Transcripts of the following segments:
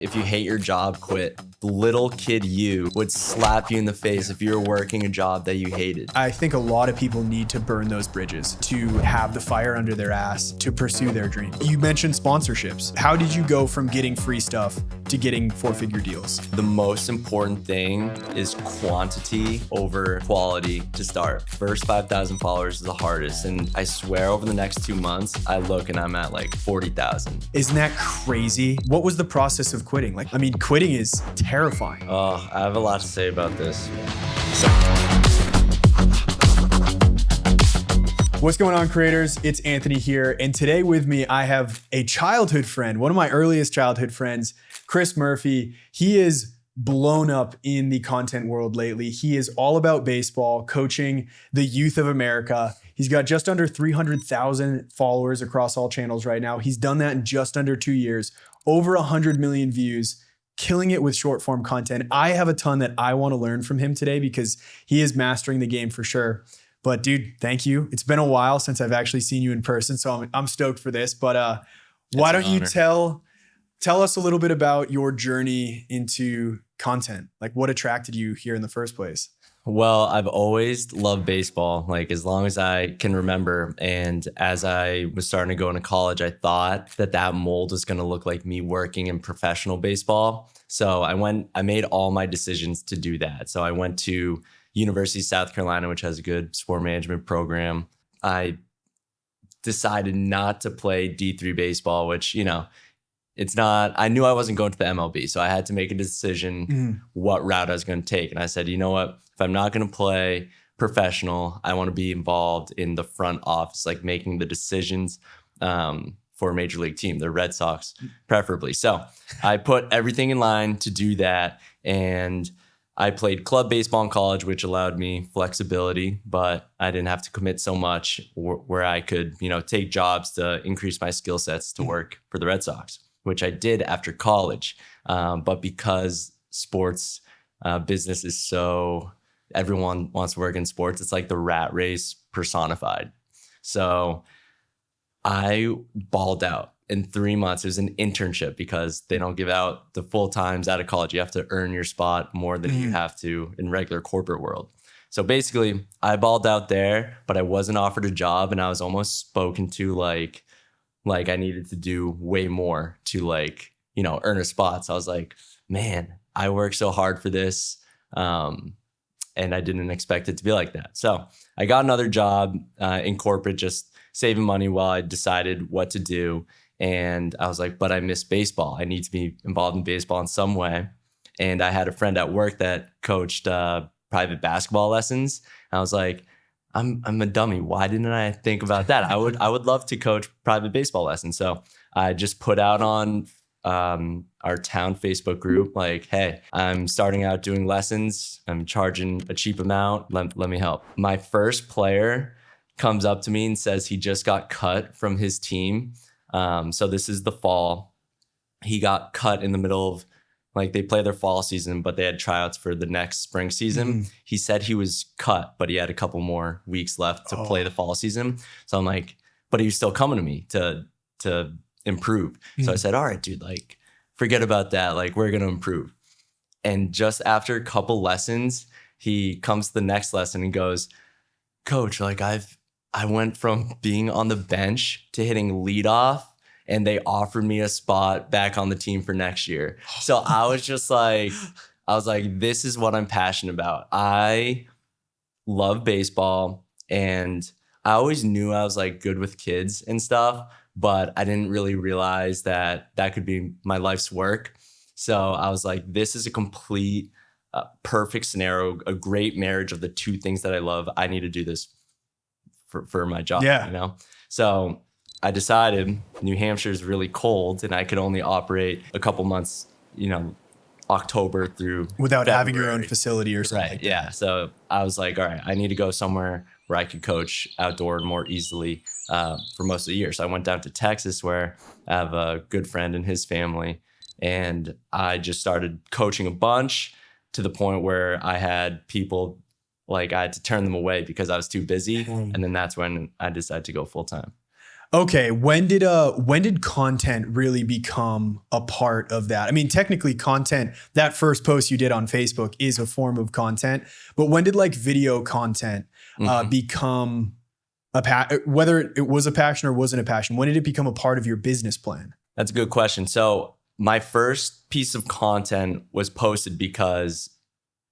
If you hate your job, quit. The little kid you would slap you in the face if you were working a job that you hated. I think a lot of people need to burn those bridges to have the fire under their ass to pursue their dream. You mentioned sponsorships. How did you go from getting free stuff to getting 4-figure deals? The most important thing is quantity over quality to start. First 5,000 followers is the hardest. And I swear over the next 2 months, I look and I'm at like 40,000. Isn't that crazy? What was the process of quitting? Quitting is terrifying. Oh, I have a lot to say about this. What's going on, creators? It's Anthony here. And today with me, I have a childhood friend, one of my earliest childhood friends, Chris Murphy. He is blown up in the content world lately. He is all about baseball, coaching the youth of America. He's got just under 300,000 followers across all channels right now. He's done that in just under 2 years, over 100 million views, killing it with short form content. I have a ton that I want to learn from him today because he is mastering the game for sure. But dude, thank you. It's been a while since I've actually seen you in person, so I'm stoked for this. But why don't you tell us a little bit about your journey into content? Like, what attracted you here in the first place? Well, I've always loved baseball, like as long as I can remember. And as I was starting to go into college, I thought that mold was going to look like me working in professional baseball. So I made all my decisions to do that. So I went to University of South Carolina, which has a good sport management program. I decided not to play D3 baseball, which, it's not, I knew I wasn't going to the MLB. So I had to make a decision what route I was going to take. And I said, you know what? If I'm not going to play professional, I want to be involved in the front office, like making the decisions for a major league team, the Red Sox preferably. So I put everything in line to do that. And I played club baseball in college, which allowed me flexibility, but I didn't have to commit so much where I could, take jobs to increase my skill sets to work for the Red Sox, which I did after college. But because sports business is so, everyone wants to work in sports, it's like the rat race personified. So I balled out. In 3 months, it was an internship because they don't give out the full times out of college. You have to earn your spot more than you have to in regular corporate world. So basically, I balled out there, but I wasn't offered a job, and I was almost spoken to like I needed to do way more to earn a spot. So I was like, man, I worked so hard for this, and I didn't expect it to be like that. So I got another job in corporate, just saving money while I decided what to do. And I was like, but I miss baseball. I need to be involved in baseball in some way. And I had a friend at work that coached private basketball lessons. And I was like, I'm a dummy. Why didn't I think about that? I would love to coach private baseball lessons. So I just put out on our town Facebook group, like, hey, I'm starting out doing lessons. I'm charging a cheap amount. Let me help. My first player comes up to me and says he just got cut from his team. So this is the fall. He got cut in the middle of, they play their fall season, but they had tryouts for the next spring season. He said he was cut, but he had a couple more weeks left to play the fall season. So I'm like, but he was still coming to me to improve. So I said, all right, dude, forget about that. We're going to improve. And just after a couple lessons, he comes to the next lesson and goes, Coach, I went from being on the bench to hitting leadoff, and they offered me a spot back on the team for next year. So I was just like, this is what I'm passionate about. I love baseball, and I always knew I was good with kids and stuff, but I didn't really realize that could be my life's work. So I was like, this is a complete perfect scenario, a great marriage of the two things that I love. I need to do this for my job, So I decided New Hampshire is really cold and I could only operate a couple months, October through without February. having your own facility or something. Right. Yeah. So I was like, all right, I need to go somewhere where I could coach outdoor more easily for most of the year. So I went down to Texas, where I have a good friend and his family. And I just started coaching a bunch to the point where I had people, I had to turn them away because I was too busy. And then that's when I decided to go full time. Okay, when did content really become a part of that? I mean, technically content, that first post you did on Facebook is a form of content, but when did like video content Mhm. become whether it was a passion or wasn't a passion, when did it become a part of your business plan? That's a good question. So my first piece of content was posted because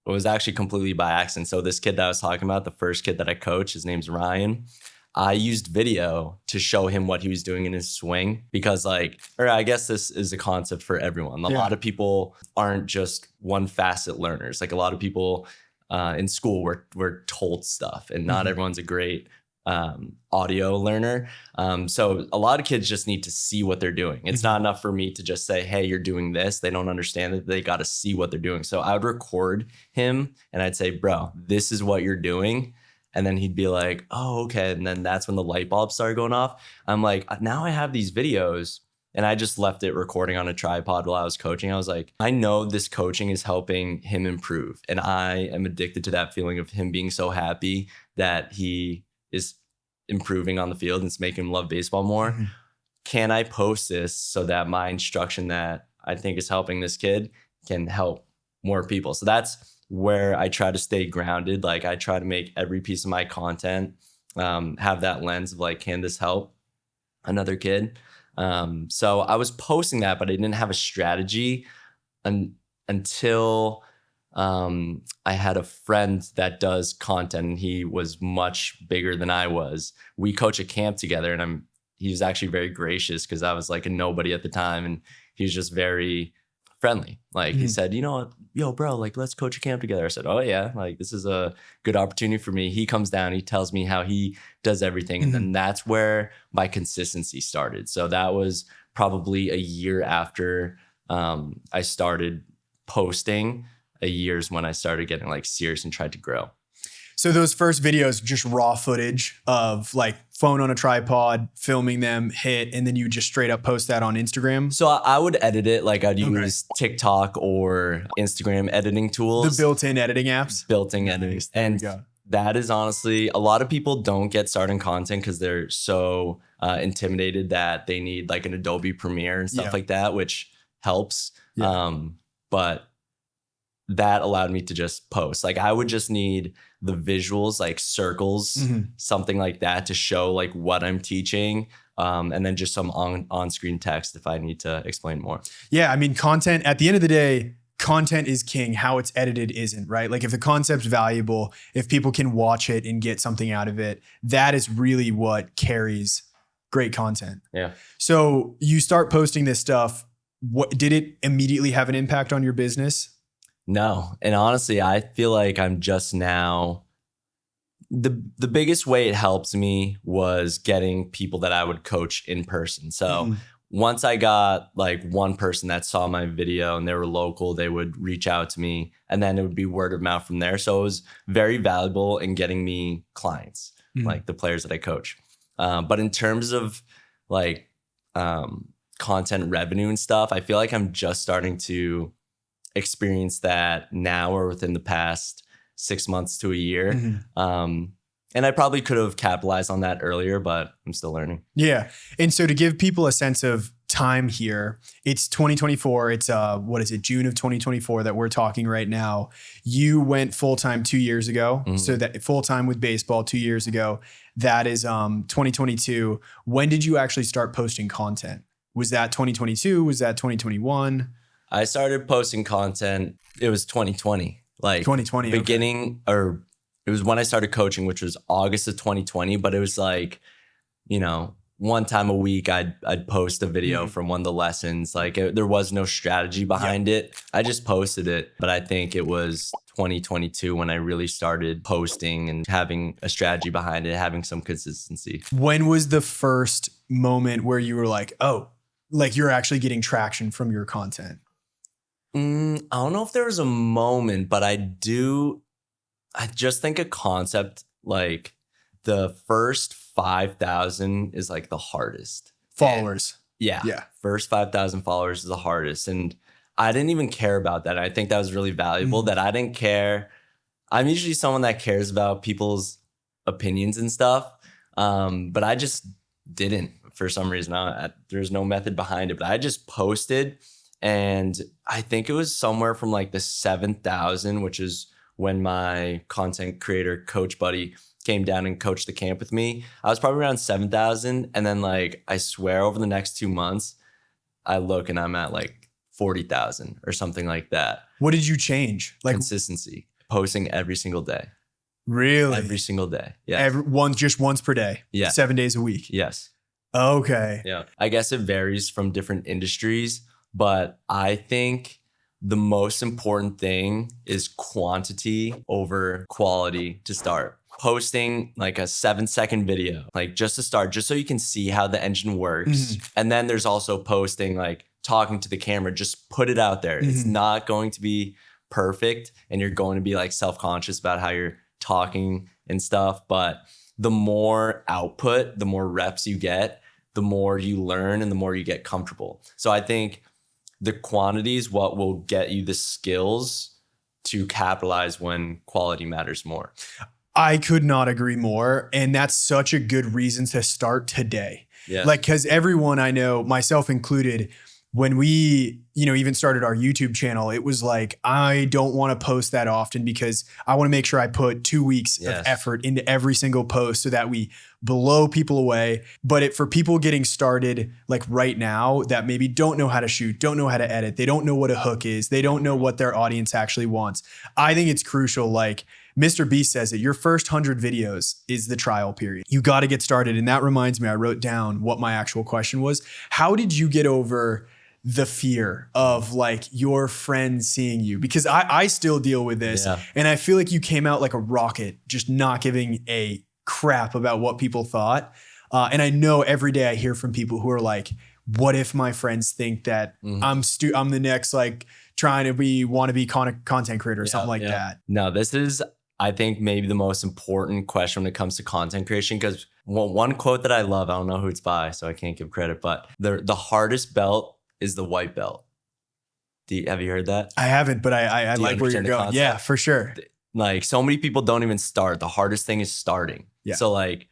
it was actually completely by accident. So this kid that I was talking about, the first kid that I coach, his name's Ryan. I used video to show him what he was doing in his swing because or I guess this is a concept for everyone. A Yeah. lot of people aren't just one facet learners. Like a lot of people in school were told stuff and not Mhm. everyone's a great audio learner. So a lot of kids just need to see what they're doing. It's not enough for me to just say, hey, you're doing this. They don't understand it. They got to see what they're doing. So I would record him and I'd say, bro, this is what you're doing. And then he'd be like, oh, okay. And then that's when the light bulb started going off. I'm like, now I have these videos. And I just left it recording on a tripod while I was coaching. I was like, I know this coaching is helping him improve. And I am addicted to that feeling of him being so happy that he is improving on the field and it's making him love baseball more. Mhm. Can I post this so that my instruction that I think is helping this kid can help more people? So that's where I try to stay grounded. Like I try to make every piece of my content have that lens of like, can this help another kid? So I was posting that, but I didn't have a strategy until I had a friend that does content and he was much bigger than I was. We coach a camp together and he was actually very gracious because I was like a nobody at the time and he was just very friendly. Like he Mhm. said, you know, yo, bro, like let's coach a camp together. I said, oh yeah, like this is a good opportunity for me. He comes down, he tells me how he does everything. And then that's where my consistency started. So that was probably a year after I started posting. A year's when I started getting like serious and tried to grow. So those first videos, just raw footage of like phone on a tripod, filming them, hit, and then you just straight up post that on Instagram. So I would edit it like I'd Okay. use TikTok or Instagram editing The tools. built-in editing apps. Built-in editing. Nice. There we And go. that is honestly, a lot of people don't get started in content because they're so intimidated that they need like an Adobe Premiere and stuff Yeah. like that, which helps. Yeah. But that allowed me to just post. Like I would just need the visuals, like circles, Mhm. something like that to show like what I'm teaching. And then just some on-screen text if I need to explain more. Yeah, I mean, content, at the end of the day, content is king. How it's edited isn't, right? Like if the concept's valuable, if people can watch it and get something out of it, that is really what carries great content. Yeah. So you start posting this stuff. What did it immediately have an impact on your business? No. And honestly, I feel like I'm just now the biggest way it helped me was getting people that I would coach in person. So once I got like one person that saw my video and they were local, they would reach out to me and then it would be word of mouth from there. So it was very valuable in getting me clients, like the players that I coach. But in terms of like content revenue and stuff, I feel like I'm just starting to experience that now or within the past 6 months to a year. And I probably could have capitalized on that earlier, but I'm still learning. Yeah. And so to give people a sense of time here, it's 2024. It's what is it, June of 2024 that we're talking right now. You went full-time 2 years ago. So that full-time with baseball 2 years ago. That is 2022. When did you actually start posting content? Was that 2022? Was that 2021? I started posting content. It was 2020, like 2020, beginning, or it was when I started coaching, which was August of 2020. But it was like, you know, one time a week I'd post a video from one of the lessons. Like there was no strategy behind it. I just posted it. But I think it was 2022 when I really started posting and having a strategy behind it, having some consistency. When was the first moment where you were like, oh, like you're actually getting traction from your content? I don't know if there was a moment, but I just think a concept like the first 5,000 is like the hardest. Followers. Yeah. First 5,000 followers is the hardest. And I didn't even care about that. I think that was really valuable that I didn't care. I'm usually someone that cares about people's opinions and stuff. But I just didn't for some reason. There's no method behind it, but I just posted, and I think it was somewhere from like the 7,000, which is when my content creator coach buddy came down and coached the camp with me. I was probably around 7,000. And then like, I swear over the next 2 months, I look and I'm at like 40,000 or something like that. What did you change? Like consistency, posting every single day. Really? Every single day. Yeah. Just once per day. Yeah. 7 days a week. Yes. Okay. Yeah. I guess it varies from different industries, but I think the most important thing is quantity over quality to start. Posting like a 7-second video, like just to start, just so you can see how the engine works. And then there's also posting, like talking to the camera, just put it out there. It's not going to be perfect, and you're going to be like self-conscious about how you're talking and stuff. But the more output, the more reps you get, the more you learn and the more you get comfortable. So I think the quantity is what will get you the skills to capitalize when quality matters more. I could not agree more. And that's such a good reason to start today. Yeah. Like, because everyone I know, myself included, when we, even started our YouTube channel, it was like, I don't want to post that often because I want to make sure I put 2 weeks of effort into every single post so that we blow people away. But for people getting started like right now that maybe don't know how to shoot, don't know how to edit, they don't know what a hook is, they don't know what their audience actually wants. I think it's crucial. Like Mr. Beast says it, your first 100 videos is the trial period. You got to get started. And that reminds me, I wrote down what my actual question was. How did you get over the fear of like your friends seeing you? Because I still deal with this, and I feel like you came out like a rocket, just not giving a crap about what people thought. And I know every day I hear from people who are like, what if my friends think that I'm the next like trying to be wannabe content creator or something like that? No, this is, I think, maybe the most important question when it comes to content creation, because one quote that I love, I don't know who it's by, so I can't give credit, but the hardest belt is the white belt. Have you heard that? I haven't, but I like where you're going. Yeah, for sure. Like so many people don't even start. The hardest thing is starting. Yeah. So like,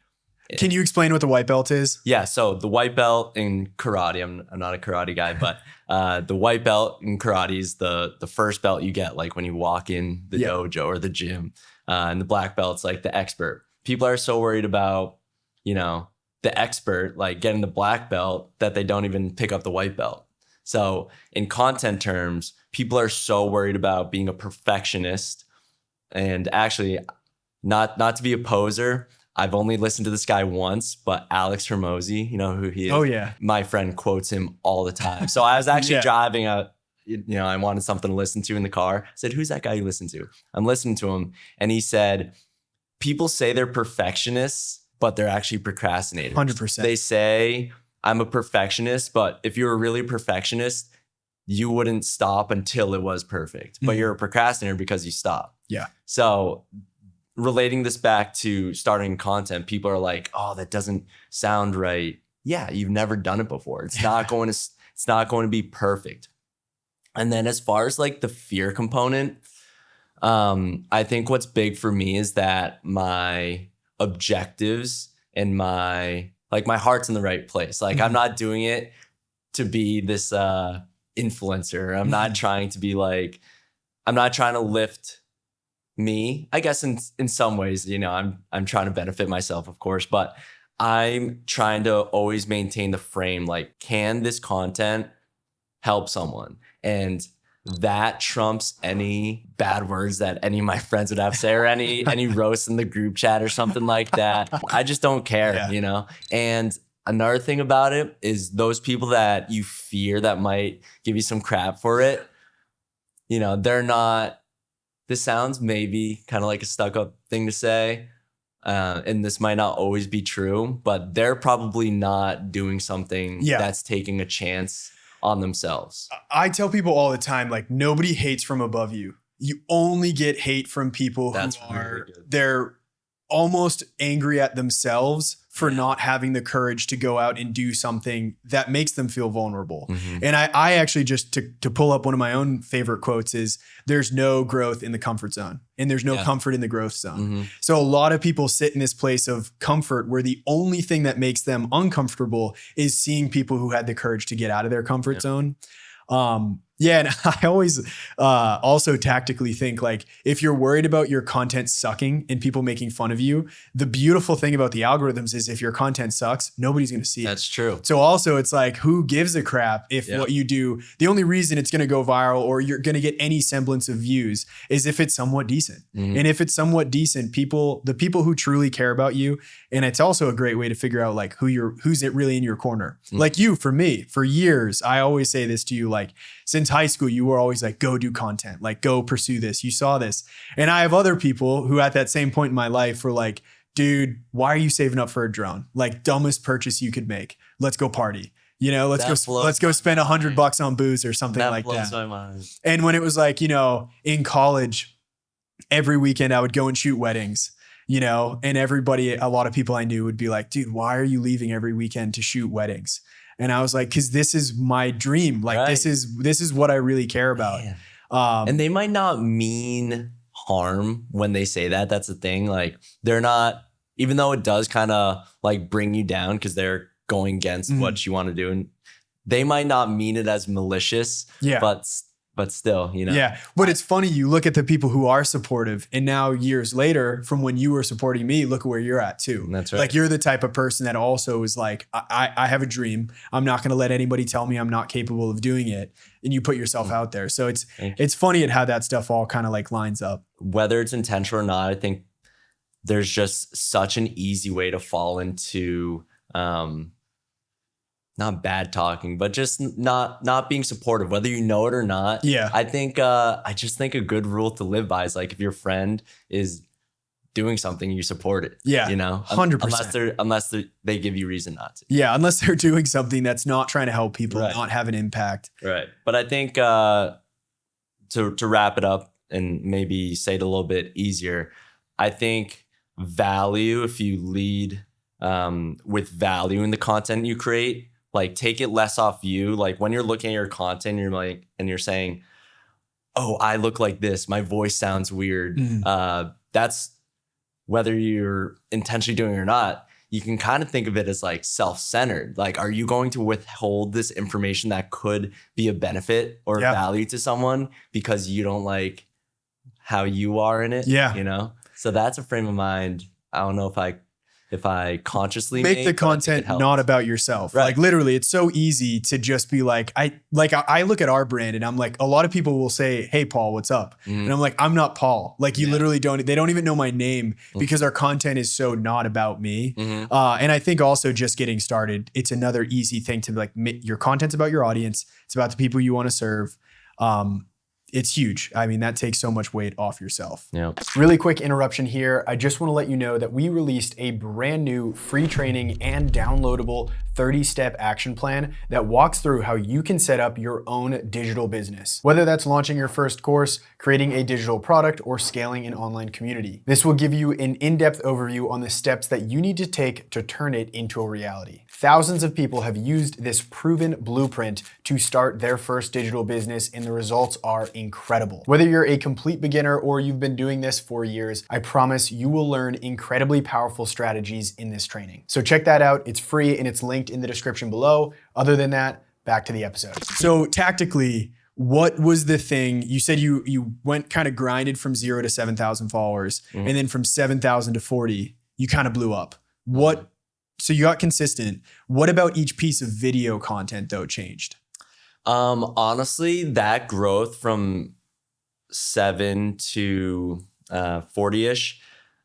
can you explain what the white belt is? Yeah. So the white belt in karate, I'm not a karate guy, but the white belt in karate is the first belt you get like when you walk in the dojo or the gym. And the black belt's like the expert. People are so worried about, the expert, like getting the black belt, that they don't even pick up the white belt. So in content terms, people are so worried about being a perfectionist. And actually, not to be a poser, I've only listened to this guy once, but Alex Hermosi, you know who he is? Oh, yeah. My friend quotes him all the time. So I was actually driving I wanted something to listen to in the car. I said, who's that guy you listen to? I'm listening to him. And he said, people say they're perfectionists, but they're actually procrastinators. 100%. They say, I'm a perfectionist, but if you were really a perfectionist, you wouldn't stop until it was perfect. But you're a procrastinator because you stop. Yeah. So relating this back to starting content, people are like, oh, that doesn't sound right. Yeah, you've never done it before. It's not going to be perfect. And then as far as like the fear component, I think what's big for me is that my objectives and my heart's in the right place. Like I'm not doing it to be this influencer. I'm not trying to be like, I'm not trying to lift me. I guess in some ways, I'm trying to benefit myself, of course, but I'm trying to always maintain the frame. Like, can this content help someone? And that trumps any bad words that any of my friends would have to say, or any roast in the group chat or something like that. I just don't care, And another thing about it is those people that you fear that might give you some crap for it, they're not, this sounds maybe kind of like a stuck-up thing to say, and this might not always be true, but they're probably not doing something that's taking a chance on themselves. I tell people all the time, like, nobody hates from above you. You only get hate from people they're almost angry at themselves for not having the courage to go out and do something that makes them feel vulnerable. Mhm. And I actually just to pull up one of my own favorite quotes is there's no growth in the comfort zone and there's no Yeah. comfort in the growth zone. Mhm. So a lot of people sit in this place of comfort where the only thing that makes them uncomfortable is seeing people who had the courage to get out of their comfort Yeah. zone. Yeah, and I always also tactically think like if you're worried about your content sucking and people making fun of you, the beautiful thing about the algorithms is if your content sucks, nobody's going to see it. That's true. So also it's like, who gives a crap if Yeah. what you do, the only reason it's going to go viral or you're going to get any semblance of views is if it's somewhat decent. Mhm. And if it's somewhat decent, the people who truly care about you, and it's also a great way to figure out like who's it really in your corner. Mhm. Like you, for me, for years, I always say this to you, like since high school, you were always like, go do content, like go pursue this. You saw this. And I have other people who at that same point in my life were like, dude, why are you saving up for a drone? Like dumbest purchase you could make. Let's go party. You know, let's go spend $100 on booze or something like that. That blows my mind. And when it was like, you know, in college, every weekend I would go and shoot weddings, you know, and a lot of people I knew would be like, dude, why are you leaving every weekend to shoot weddings? And I was like, cause this is my dream. Like Right. this is what I really care about. Man. And And they might not mean harm when they say that. That's the thing. Like they're not, even though it does kind of like bring you down because they're going against Mhm. what you want to do. And they might not mean it as malicious, yeah. but still, you know. Yeah. But it's funny. You look at the people who are supportive and now years later from when you were supporting me, look at where you're at too. That's right. Like you're the type of person that also is like, I have a dream. I'm not going to let anybody tell me I'm not capable of doing it. And you put yourself out there. So Thank you. it's funny at how that stuff all kind of like lines up. Whether it's intentional or not, I think there's just such an easy way to fall into not bad talking, but just not being supportive, whether you know it or not. Yeah. I just think a good rule to live by is like if your friend is doing something, you support it. Yeah, You know? 100%. Unless they give you reason not to. Yeah. Unless they're doing something that's not trying to help people, Right. not have an impact. Right. But I think to wrap it up and maybe say it a little bit easier, I think value, if you lead with value in the content you create, like take it less off you. Like when you're looking at your content, you're like, and you're saying, oh, I look like this. My voice sounds weird. Mhm. That's whether you're intentionally doing it or not. You can kind of think of it as like self-centered. Like, are you going to withhold this information that could be a benefit or Yeah. value to someone because you don't like how you are in it? Yeah. You know? So that's a frame of mind. I don't know if I consciously Make the but I think it content helps. not about yourself. Right. Like literally, it's so easy to just be like, I look at our brand and I'm like, a lot of people will say, hey, Paul, what's up? Mhm. And I'm like, I'm not Paul. Like you Yeah. literally they don't even know my name Mhm. because our content is so not about me. Mhm. And I think also just getting started, it's another easy thing to like, your content's about your audience. It's about the people you want to serve. It's huge. I mean, that takes so much weight off yourself. Yeah. Really quick interruption here. I just want to let you know that we released a brand new free training and downloadable 30-step action plan that walks through how you can set up your own digital business. Whether that's launching your first course, creating a digital product, or scaling an online community. This will give you an in-depth overview on the steps that you need to take to turn it into a reality. Thousands of people have used this proven blueprint to start their first digital business, and the results are incredible. Whether you're a complete beginner or you've been doing this for years, I promise you will learn incredibly powerful strategies in this training. So check that out. It's free and it's linked in the description below. Other than that, back to the episode. So tactically, what was the thing you said you went kind of grinded from 0 to 7,000 followers, and then from 7,000 to 40, you kind of blew up. So you got consistent. What about each piece of video content though changed? Honestly, that growth from 7 to 40-ish,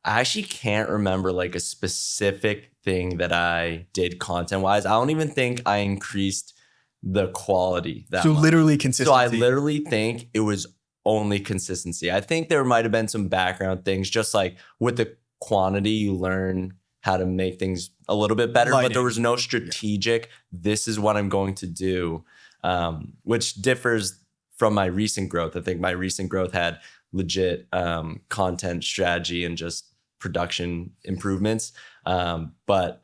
I actually can't remember like a specific thing that I did content-wise. I don't even think I increased the quality that So much. literally So consistency. I literally think it was only consistency. I think there might have been some background things, just like with the quantity, you learn how to make things a little bit better, but there was no strategic, this is what I'm going to do, which differs from my recent growth. I think my recent growth had legit content strategy and just production improvements. But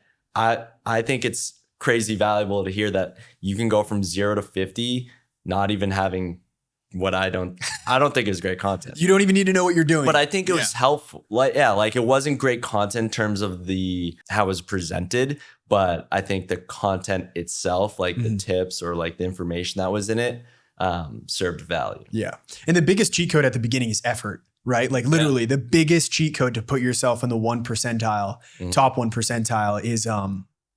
I think it's crazy valuable to hear that you can go from 0 to 50, not even having what I don't think is great content. You don't even need to know what you're doing. But I think it was helpful. Like it wasn't great content in terms of how it was presented, but I think the content itself, like the tips or like the information that was in it, served value. Yeah. And the biggest cheat code at the beginning is effort, right? Like literally the biggest cheat code to put yourself in the 1 percentile, top 1 percentile is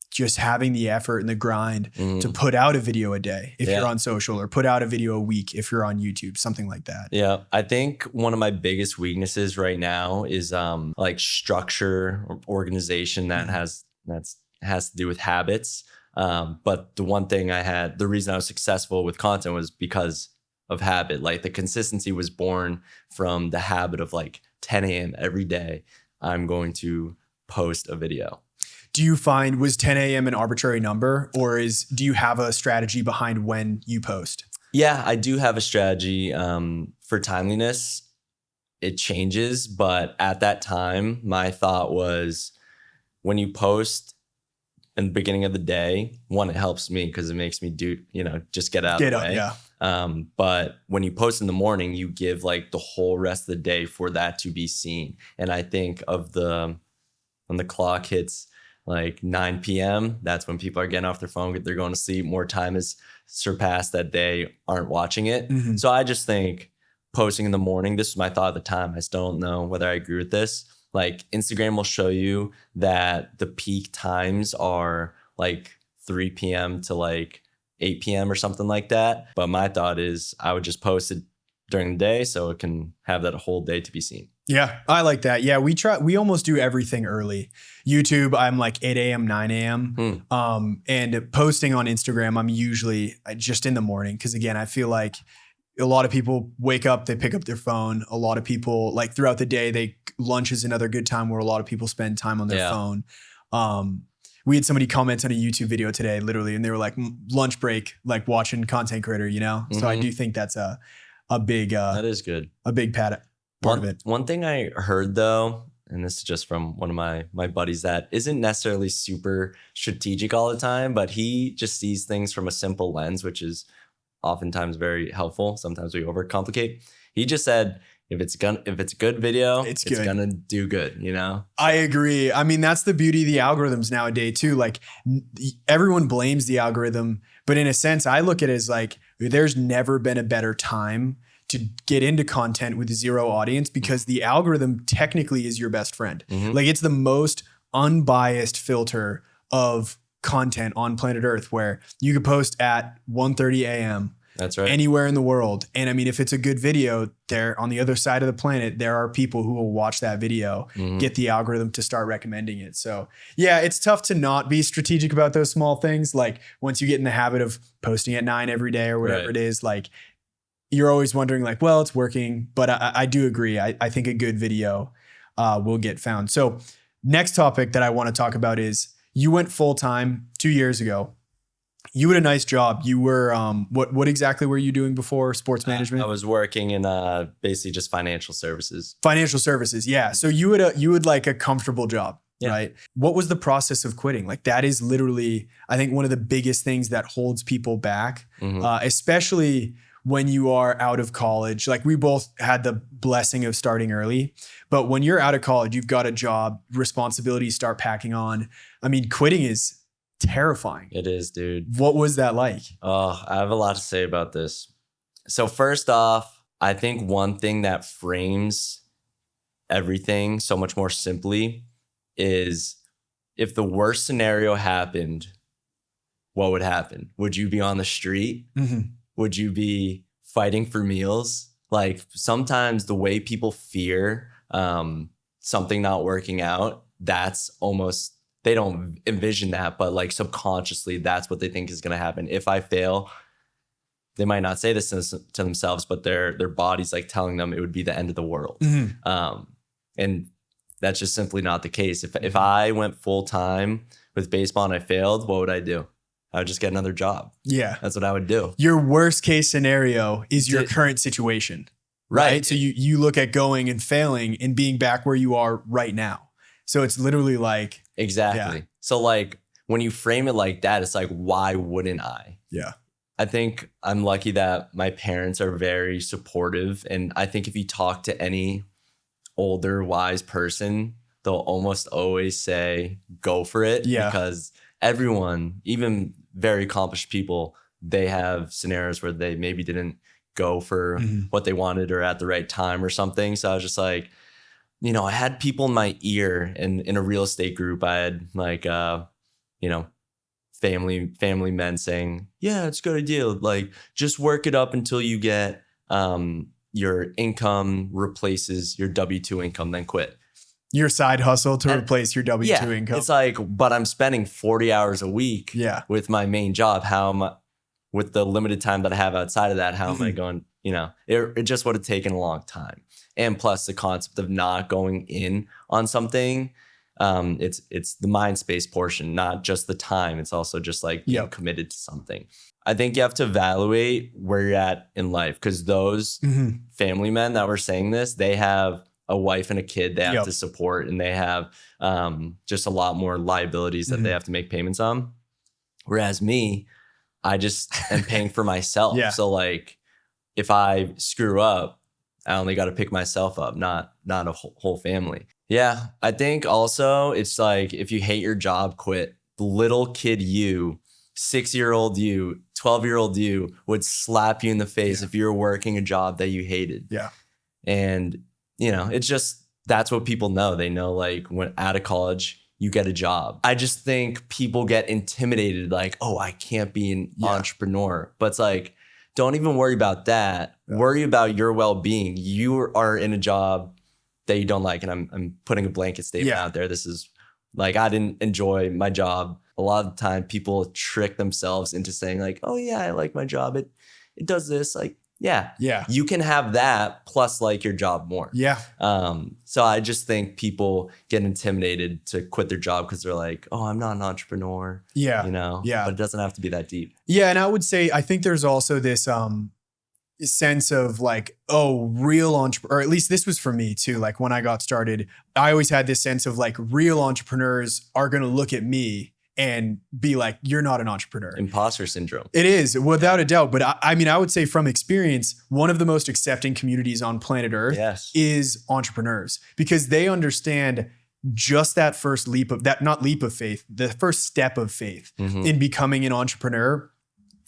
just having the effort and the grind to put out a video a day if you're on social, or put out a video a week if you're on YouTube, something like that. Yeah. I think one of my biggest weaknesses right now is like structure or organization that has to do with habits. But the one thing the reason I was successful with content was because of habit. Like the consistency was born from the habit of like 10 a.m. every day, I'm going to post a video. Do you find, was 10 a.m. an arbitrary number, or do you have a strategy behind when you post? Yeah, I do have a strategy for timeliness. It changes, but at that time, my thought was when you post in the beginning of the day, one, it helps me because it makes me just get out of the way. Yeah. But when you post in the morning, you give like the whole rest of the day for that to be seen. And I think when the clock hits like 9 p.m., that's when people are getting off their phone, they're going to sleep, more time has surpassed that they aren't watching it. So I just think posting in the morning, this was my thought at the time, I still don't know whether I agree with this. Like Instagram will show you that the peak times are like 3 p.m. to like 8 p.m. or something like that. But my thought is I would just post it during the day so it can have that whole day to be seen. Yeah, I like that. Yeah, we almost do everything early. YouTube, I'm like 8 a.m., 9 a.m. And posting on Instagram, I'm usually just in the morning. Cause again, I feel like a lot of people wake up, they pick up their phone. A lot of people like throughout the day, lunch is another good time where a lot of people spend time on their phone. We had somebody comment on a YouTube video today, literally, and they were like lunch break, like watching content creator, So I do think that's a big, that is good. A big part of it. One thing I heard though, and this is just from one of my buddies that isn't necessarily super strategic all the time, but he just sees things from a simple lens, which is oftentimes very helpful. Sometimes we overcomplicate. He just said, if it's a good video, it's gonna do good, I agree. I mean, that's the beauty of the algorithms nowadays too. Like everyone blames the algorithm, but in a sense, I look at it as like, there's never been a better time to get into content with zero audience, because the algorithm technically is your best friend. Like it's the most unbiased filter of content on planet Earth, where you could post at 1:30 a.m. That's right. Anywhere in the world. And I mean, if it's a good video, there on the other side of the planet, there are people who will watch that video, get the algorithm to start recommending it. So yeah, it's tough to not be strategic about those small things. Like once you get in the habit of posting at 9 every day or whatever it is, like you're always wondering like, well, it's working. But I do agree. I think a good video will get found. So next topic that I want to talk about is you went full-time 2 years ago. You had a nice job. You were, what exactly were you doing before sports management? I was working in basically just financial services. Financial services, yeah. So you had like a comfortable job, right? What was the process of quitting? Like that is literally, I think, one of the biggest things that holds people back, especially when you are out of college. Like we both had the blessing of starting early, but when you're out of college, you've got a job, responsibilities start packing on. I mean, quitting is terrifying. It is, dude. What was that like? Oh, I have a lot to say about this. So first off, I think one thing that frames everything so much more simply is if the worst scenario happened, what would happen? Would you be on the street? Would you be fighting for meals? Like sometimes the way people fear something not working out, that's almost, they don't envision that, but like subconsciously, that's what they think is going to happen. If I fail, they might not say this to themselves, but their body's like telling them it would be the end of the world. And that's just simply not the case. If I went full time with baseball and I failed, what would I do? I would just get another job. Yeah. That's what I would do. Your worst case scenario is your current situation, right? So you look at going and failing and being back where you are right now. So it's literally like. Exactly. So like when you frame it like that, it's like, why wouldn't I? Yeah. I think I'm lucky that my parents are very supportive. And I think if you talk to any older, wise person, they'll almost always say, go for it. Yeah. Because everyone, even very accomplished people, they have scenarios where they maybe didn't go for what they wanted or at the right time or something. So I was just like, I had people in my ear, and in a real estate group, I had like, family men saying, yeah, it's a good idea. Like, just work it up until you get your income replaces your W-2 income, then quit. Your side hustle to replace your W-2 income. It's like, but I'm spending 40 hours a week with my main job. How am I, with the limited time that I have outside of that, how am I going, it just would have taken a long time. And plus the concept of not going in on something, it's the mind space portion, not just the time. It's also just like being committed to something. I think you have to evaluate where you're at in life, because those family men that were saying this, they have a wife and a kid they have to support, and they have just a lot more liabilities that they have to make payments on. Whereas me, I just am paying for myself. So like, if I screw up, I only got to pick myself up, not a whole family. Yeah, I think also it's like, if you hate your job, quit. The little kid you, 6-year-old you, 12-year-old you would slap you in the face if you were working a job that you hated. Yeah. And, it's just, that's what people know. They know, like, when out of college, you get a job. I just think people get intimidated, like, oh, I can't be an entrepreneur. But it's like, don't even worry about that. Worry about your well-being. You are in a job that you don't like. And I'm putting a blanket statement out there. This is like, I didn't enjoy my job. A lot of the time people trick themselves into saying like, oh yeah, I like my job. It does this. Like, yeah, you can have that plus like your job more. Yeah. So I just think people get intimidated to quit their job because they're like, oh, I'm not an entrepreneur. Yeah. But it doesn't have to be that deep. Yeah. And I would say, I think there's also this sense of like, oh, real entrepreneur, or at least this was for me too. Like when I got started, I always had this sense of like, real entrepreneurs are going to look at me and be like, you're not an entrepreneur. Imposter syndrome. It is, without a doubt. But I mean, I would say from experience, one of the most accepting communities on planet Earth is entrepreneurs, because they understand just that first leap of that, not leap of faith, the first step of faith in becoming an entrepreneur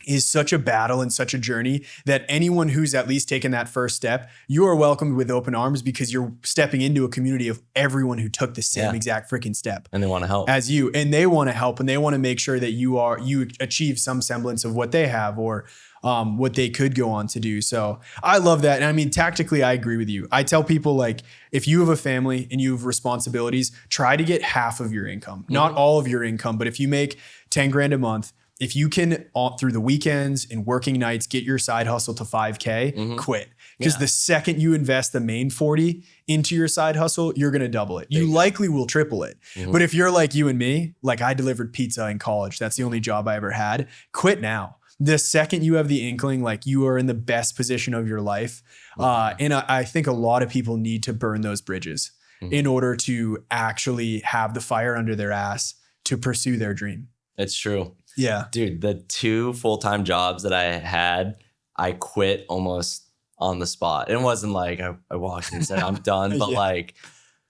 is such a battle and such a journey that anyone who's at least taken that first step, you are welcomed with open arms, because you're stepping into a community of everyone who took the same exact freaking step. And they want to help. As you. And they want to help, and they want to make sure that you achieve some semblance of what they have, or what they could go on to do. So I love that. And I mean, tactically, I agree with you. I tell people, like, if you have a family and you have responsibilities, try to get half of your income, not all of your income. But if you make 10 grand a month, if you can, through the weekends and working nights, get your side hustle to 5K, quit. Because the second you invest the main 40 into your side hustle, you're going to double it. You likely will triple it. But if you're like you and me, like I delivered pizza in college, that's the only job I ever had, quit now. The second you have the inkling, like you are in the best position of your life. And I think a lot of people need to burn those bridges in order to actually have the fire under their ass to pursue their dream. It's true. Yeah. Dude, the 2 full-time jobs that I had, I quit almost on the spot. It wasn't like I walked in and said, I'm done. But like,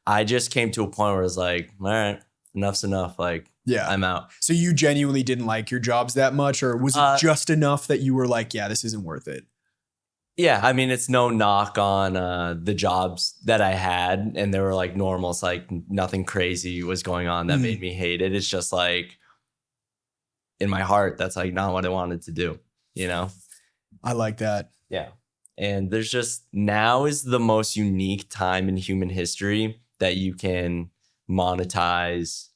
I just came to a point where I was like, all right, enough's enough. Like, I'm out. So you genuinely didn't like your jobs that much, or was it just enough that you were like, yeah, this isn't worth it? Yeah. I mean, it's no knock on the jobs that I had, and they were like normal. It's like nothing crazy was going on that made me hate it. It's just like, in my heart, that's like not what I wanted to do, I like that. Yeah. And there's just, now is the most unique time in human history that you can monetize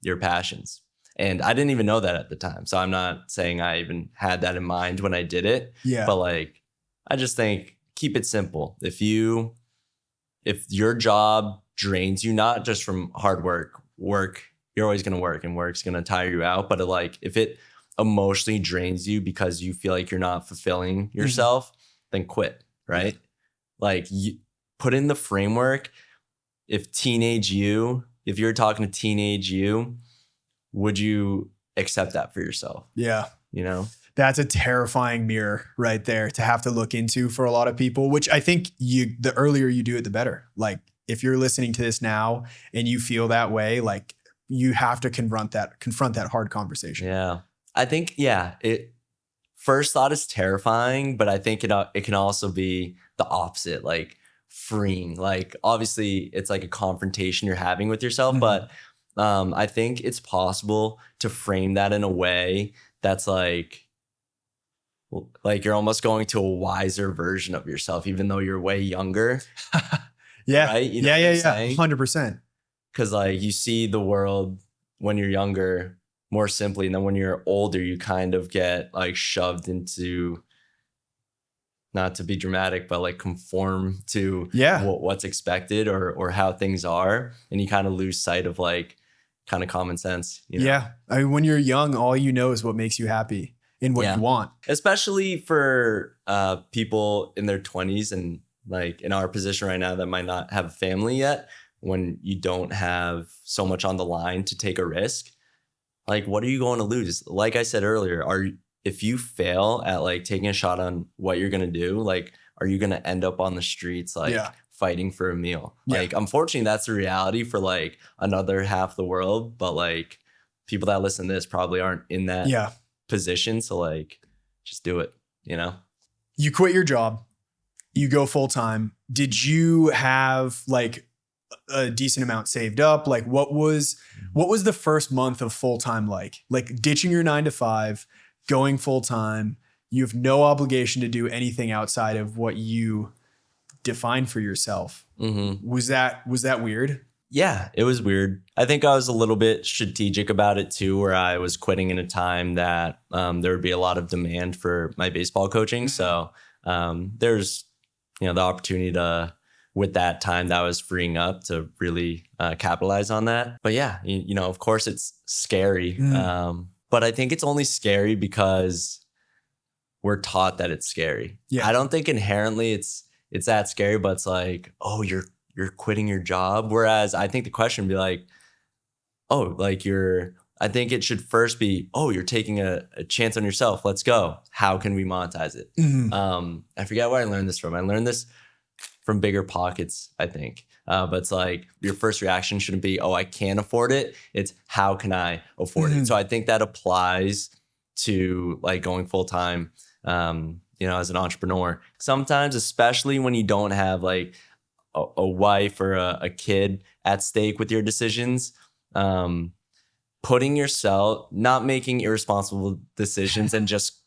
your passions. And I didn't even know that at the time. So I'm not saying I even had that in mind when I did it. Yeah. But like, I just think, keep it simple. If your job drains you, not just from hard work, you're always going to work, and work's going to tire you out. But if it emotionally drains you because you feel like you're not fulfilling yourself, then quit, right? Like, you put in the framework. If you're talking to teenage you, would you accept that for yourself? Yeah. You know? That's a terrifying mirror right there to have to look into for a lot of people, which I think the earlier you do it, the better. Like if you're listening to this now and you feel that way, like you have to confront that hard conversation. Yeah. I think, yeah, first thought is terrifying, but I think it can also be the opposite, like freeing. Like obviously it's like a confrontation you're having with yourself, but I think it's possible to frame that in a way that's like you're almost going to a wiser version of yourself, even though you're way younger. Yeah. Right? You know Yeah. what Yeah. I'm Yeah. saying? 100%. Because like you see the world when you're younger more simply, and then when you're older, you kind of get like shoved into, not to be dramatic, but like conform to what's expected or how things are, and you kind of lose sight of like kind of common sense. You know? Yeah. I mean, when you're young, all you know is what makes you happy and what you want. Especially for people in their 20s and like in our position right now that might not have a family yet, when you don't have so much on the line to take a risk. Like, what are you going to lose? Like I said earlier, if you fail at like taking a shot on what you're going to do, like, are you going to end up on the streets, like fighting for a meal? Yeah. Like, unfortunately, that's the reality for like another half of the world. But like people that listen to this probably aren't in that position. So like, just do it, you know? You quit your job, you go full time. Did you have like a decent amount saved up? Like what was the first month of full time like ditching your 9 to 5, going full time? You have no obligation to do anything outside of what you define for yourself. Was that weird? Yeah, it was weird. I think I was a little bit strategic about it too, where I was quitting in a time that there would be a lot of demand for my baseball coaching. So there's, the opportunity to, with that time that was freeing up, to really capitalize on that. But yeah, of course it's scary. But I think it's only scary because we're taught that it's scary. Yeah. I don't think inherently it's that scary, but it's like, oh, you're quitting your job. Whereas I think the question would be like, oh, like I think it should first be, oh, you're taking a chance on yourself. Let's go. How can we monetize it? I forget where I learned this from. I learned this from Bigger Pockets, I think. But it's like your first reaction shouldn't be, oh, I can't afford it. It's how can I afford it? So I think that applies to like going full time, as an entrepreneur. Sometimes, especially when you don't have like a wife or a kid at stake with your decisions, putting yourself, not making irresponsible decisions and just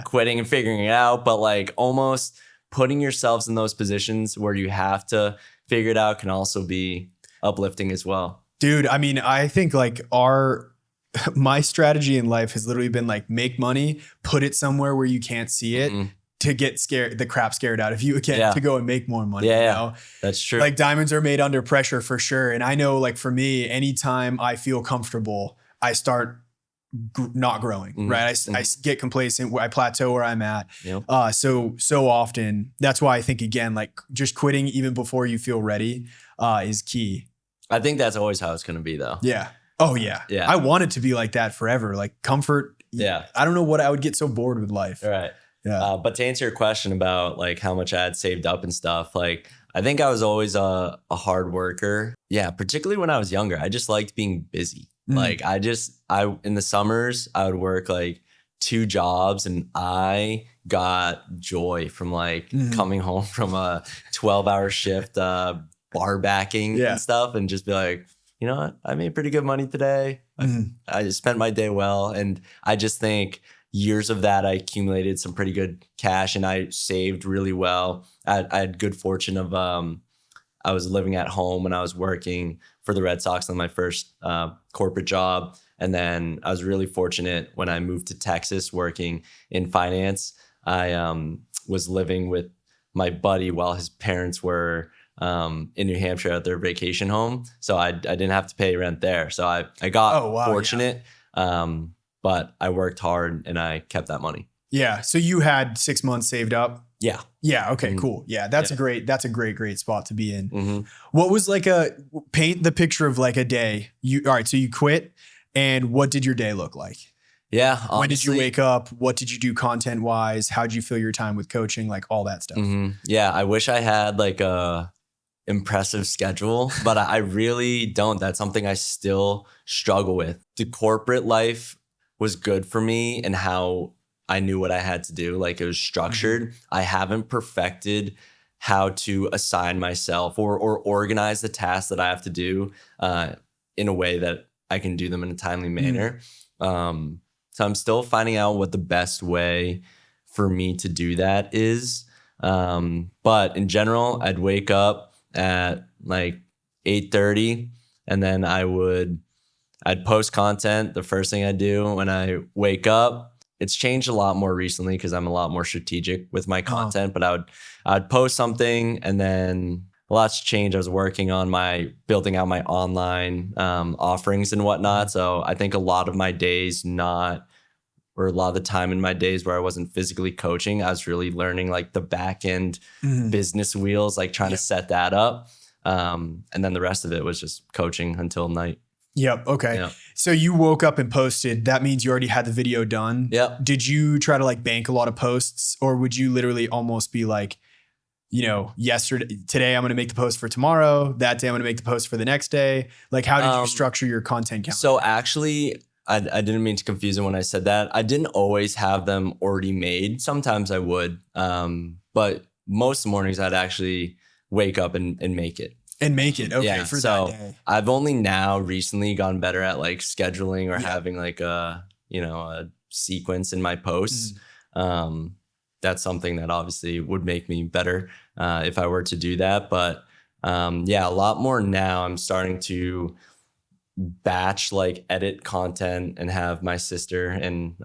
quitting and figuring it out, but like almost putting yourselves in those positions where you have to figure it out can also be uplifting as well. Dude, I mean, I think like my strategy in life has literally been like make money, put it somewhere where you can't see it to get the crap scared out of you again, to go and make more money. Yeah, that's true. Like diamonds are made under pressure for sure. And I know like for me, anytime I feel comfortable, I start not growing, right? I get complacent. I plateau where I'm at. So often that's why I think again, like just quitting even before you feel ready is key. I think that's always how it's going to be though. Yeah. Oh yeah. Yeah. I want it to be like that forever. Like comfort. Yeah. I don't know what I would get so bored with life. Right. Yeah. But to answer your question about like how much I had saved up and stuff, like I think I was always a hard worker. Yeah. Particularly when I was younger, I just liked being busy. Like I in the summers, I would work like 2 jobs and I got joy from like coming home from a 12-hour shift, bar backing and stuff, and just be like, you know what? I made pretty good money today. I just spent my day well. And I just think years of that, I accumulated some pretty good cash and I saved really well. I had good fortune of, I was living at home when I was working for the Red Sox on my first corporate job. And then I was really fortunate when I moved to Texas working in finance. I was living with my buddy while his parents were in New Hampshire at their vacation home. So I didn't have to pay rent there. So I got fortunate, but I worked hard and I kept that money. Yeah. So you had 6 months saved up? Yeah. Yeah. Okay, cool. Yeah. That's a great spot to be in. What was like paint the picture of like a day. All right. So you quit And what did your day look like? Yeah. When did you Honestly, wake up? What did you do content wise? How did you fill your time with coaching? Like all that stuff. Yeah, I wish I had like a impressive schedule, but I really don't. That's something I still struggle with. The corporate life was good for me and how I knew what I had to do. Like it was structured. I haven't perfected how to assign myself or organize the tasks that I have to do in a way that I can do them in a timely manner. So I'm still finding out what the best way for me to do that is. But in general, I'd wake up at like 8:30 and then I'd post content. The first thing I do when I wake up, it's changed a lot more recently because I'm a lot more strategic with my content, but I'd post something and then a lot's changed. I was working on building out my online offerings and whatnot. So I think a lot of my days or a lot of the time in my days where I wasn't physically coaching, I was really learning like the back end business wheels, like trying to set that up. And then the rest of it was just coaching until night. Yep. Okay. Yep. So you woke up and posted. That means you already had the video done. Yep. Did you try to like bank a lot of posts, or would you literally almost be like, today I'm going to make the post for tomorrow. That day I'm going to make the post for the next day. Like, how did you structure your content calendar? So actually, I didn't mean to confuse them when I said that. I didn't always have them already made. Sometimes I would, but most mornings I'd actually wake up and make it. And make it. Okay. Yeah, For so that day. I've only now recently gotten better at like scheduling or having like a sequence in my posts. That's something that obviously would make me better if I were to do that. But a lot more now. I'm starting to batch like edit content and have my sister and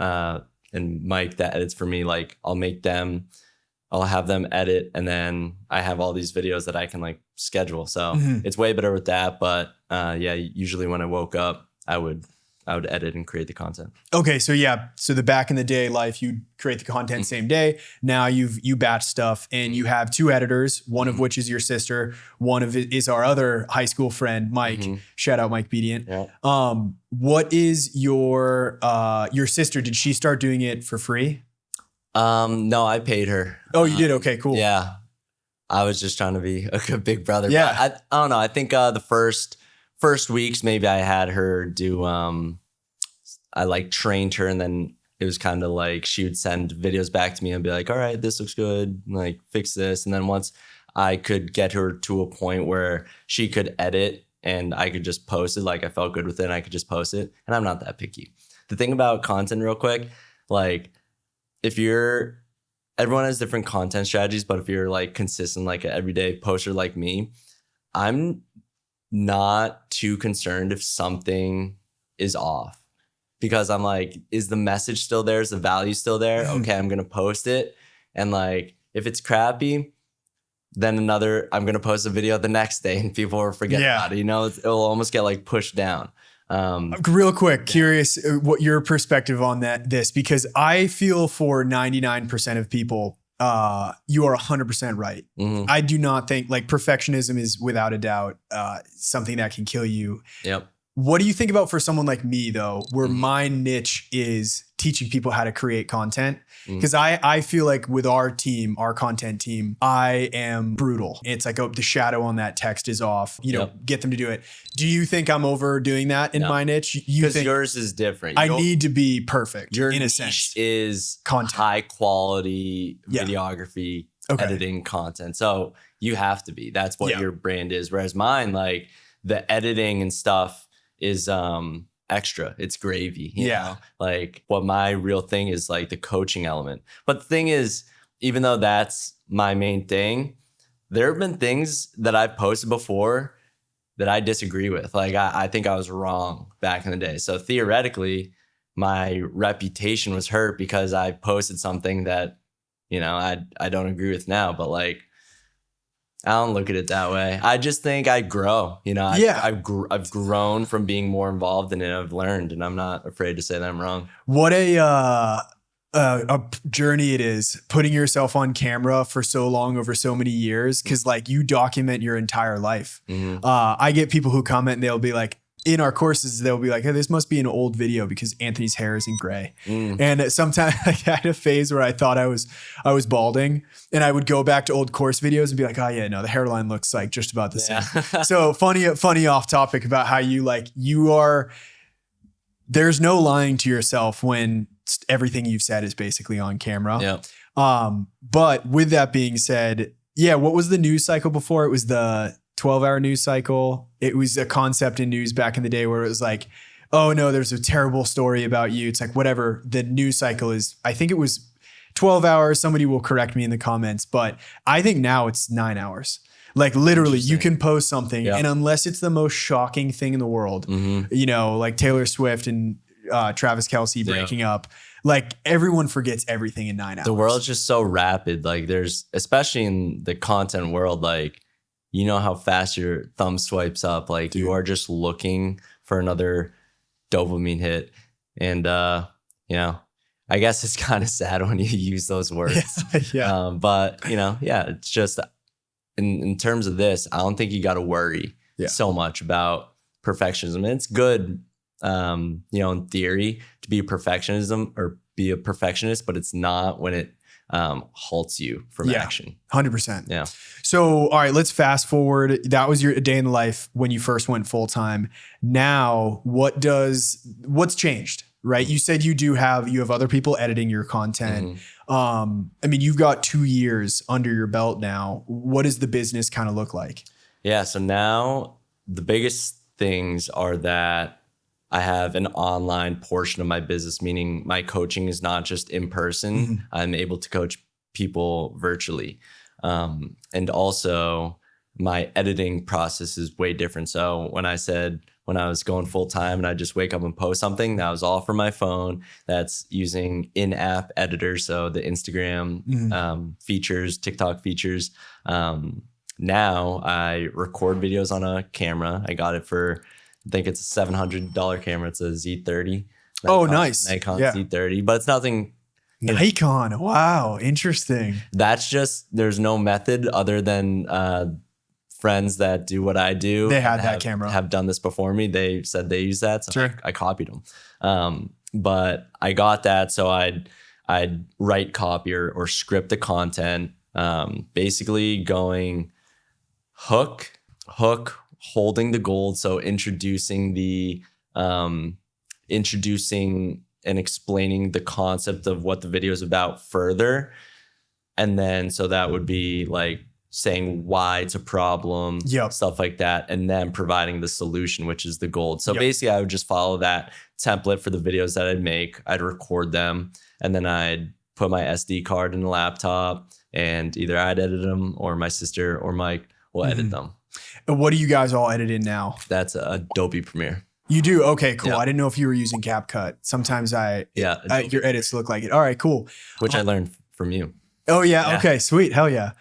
Mike that edits for me. Like I'll have them edit, and then I have all these videos that I can like schedule. So it's way better with that. But usually when I woke up, I would edit and create the content. Okay. So so the back in the day life, you create the content same day. Now you batch stuff and you have two editors, one of which is your sister. One of it is our other high school friend, Mike. Shout out Mike Bedient. Yeah. What is your sister? Did she start doing it for free? No, I paid her. Oh, you did? Okay, cool. Yeah. I was just trying to be a good big brother. Yeah. But I don't know. I think the first weeks, maybe I had her do, I like trained her, and then it was kind of like she would send videos back to me and be like, all right, this looks good. Like fix this. And then once I could get her to a point where she could edit and I could just post it, like I felt good with it and I could just post it. And I'm not that picky. The thing about content real quick, like everyone has different content strategies, but if you're like consistent, like an everyday poster like me, I'm not too concerned if something is off, because I'm like, is the message still there? Is the value still there? Okay, I'm going to post it. And like, if it's crappy, then I'm going to post a video the next day and people will forget about it. It'll almost get like pushed down. Real quick, curious what your perspective on this, because I feel for 99% of people, you are 100% right. I do not think like perfectionism is without a doubt something that can kill you. Yep. What do you think about for someone like me though, where my niche is teaching people how to create content? Because I feel like with our content team, I am brutal. It's like, the shadow on that text is off, get them to do it. Do you think I'm overdoing that in my niche? Because yours is different. I need to be perfect. Your in a niche sense is content. High quality videography, editing content. So you have to be. That's what your brand is. Whereas mine, like the editing and stuff is extra. It's gravy. You know? Like what my real thing is like the coaching element. But the thing is, even though that's my main thing, there have been things that I've posted before that I disagree with. Like I think I was wrong back in the day. So theoretically, my reputation was hurt because I posted something that, I don't agree with now. But like, I don't look at it that way. I just think I grow. I've grown from being more involved in it. I've learned, and I'm not afraid to say that I'm wrong. What a journey it is putting yourself on camera for so long over so many years, because like you document your entire life. I get people who comment and they'll be like, in our courses, they'll be like, hey, this must be an old video because Anthony's hair isn't gray. Mm. And sometimes I had a phase where I thought I was balding, and I would go back to old course videos and be like, oh yeah, no, the hairline looks like just about the same. So funny off topic about how there's no lying to yourself when everything you've said is basically on camera. Yeah. But with that being said, yeah, what was the news cycle before? It was the 12-hour news cycle. It was a concept in news back in the day where it was like, oh no, there's a terrible story about you. It's like, whatever the news cycle is. I think it was 12 hours. Somebody will correct me in the comments, but I think now it's 9 hours. Like literally you can post something and unless it's the most shocking thing in the world, you know, like Taylor Swift and Travis Kelce breaking up, like everyone forgets everything in 9 hours. The world's just so rapid. Like there's, especially in the content world, like, you know how fast your thumb swipes up. Like Dude. You are just looking for another dopamine hit. And, you know, I guess it's kind of sad when you use those words. But, you know, it's just in terms of this, I don't think you got to worry so much about perfectionism. And it's good, you know, in theory to be a perfectionist, but it's not when it halts you from action. 100%. Yeah. So, all right, let's fast forward. That was your day in the life when you first went full time. Now, what's changed, right? You said you have other people editing your content. I mean, you've got 2 years under your belt now. What does the business kind of look like? Yeah. So now the biggest things are that I have an online portion of my business, meaning my coaching is not just in person. I'm able to coach people virtually. And also my editing process is way different. So when I was going full time and I just wake up and post something, that was all from my phone. That's using in-app editors. So the Instagram features, TikTok features. Now I record videos on a camera. I got it for, I think it's a $700 camera. It's a Z30. Oh, nice. Nikon Z30, but it's nothing. Nikon. Wow. Interesting. That's just, there's no method other than friends that do what I do. They had that camera. Have done this before me. They said they use that. So sure. I copied them. But I got that. So I'd write copy or script the content, basically going hook, holding the gold. So introducing and explaining the concept of what the video is about further. And then, so that would be like saying why it's a problem, stuff like that. And then providing the solution, which is the gold. So basically I would just follow that template for the videos that I'd make. I'd record them and then I'd put my SD card in the laptop and either I'd edit them or my sister or Mike will edit them. And what do you guys all edit in now? That's Adobe Premiere. You do? Okay, cool. I didn't know if you were using CapCut. Sometimes your edits look like it. All right, cool. Which I learned from you. Oh yeah. Okay, sweet. Hell yeah.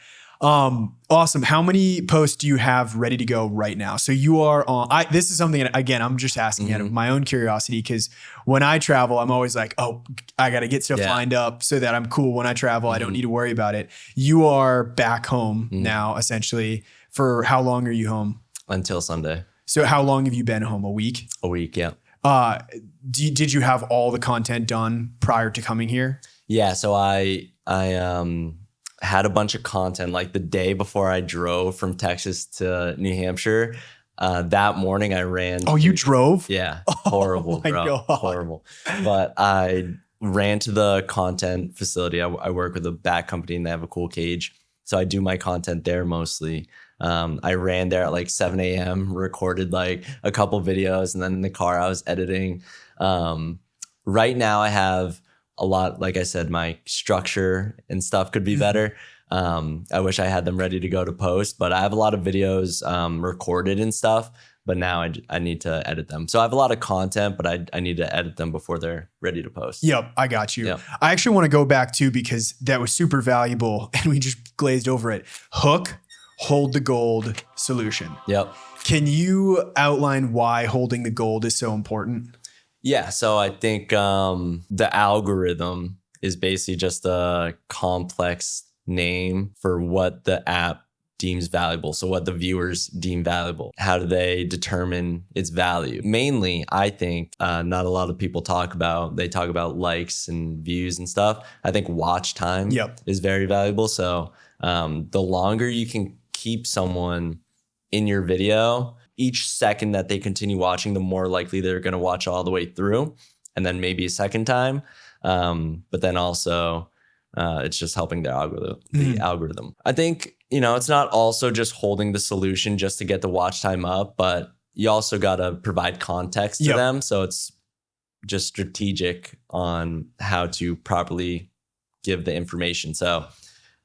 Awesome. How many posts do you have ready to go right now? So you are on, this is something, again, I'm just asking out of my own curiosity, because when I travel, I'm always like, oh, I got to get stuff lined up so that I'm cool when I travel. I don't need to worry about it. You are back home now, essentially. For how long are you home? Until Sunday. So how long have you been home? A week? A week, yeah. Did you have all the content done prior to coming here? Yeah, so I had a bunch of content like the day before I drove from Texas to New Hampshire. That morning I ran. Oh, you drove? Yeah, horrible, my God. Horrible. But I ran to the content facility. I work with a bat company and they have a cool cage. So I do my content there mostly. I ran there at like 7 a.m., recorded like a couple videos, and then in the car I was editing. Right now I have a lot, like I said, my structure and stuff could be better. I wish I had them ready to go to post, but I have a lot of videos recorded and stuff, but now I need to edit them. So I have a lot of content, but I need to edit them before they're ready to post. Yep, I got you. Yep. I actually want to go back too, because that was super valuable and we just glazed over it. Hook, hold the gold, solution. Yep. Can you outline why holding the gold is so important? Yeah, so I think the algorithm is basically just a complex name for what the app deems valuable. So what the viewers deem valuable. How do they determine its value? Mainly, I think not a lot of people talk about, they talk about likes and views and stuff. I think watch time is very valuable. So the longer you can keep someone in your video, each second that they continue watching, the more likely they're going to watch all the way through, and then maybe a second time. But then also it's just helping the algorithm. I think, it's not also just holding the solution just to get the watch time up, but you also got to provide context to them. So it's just strategic on how to properly give the information. So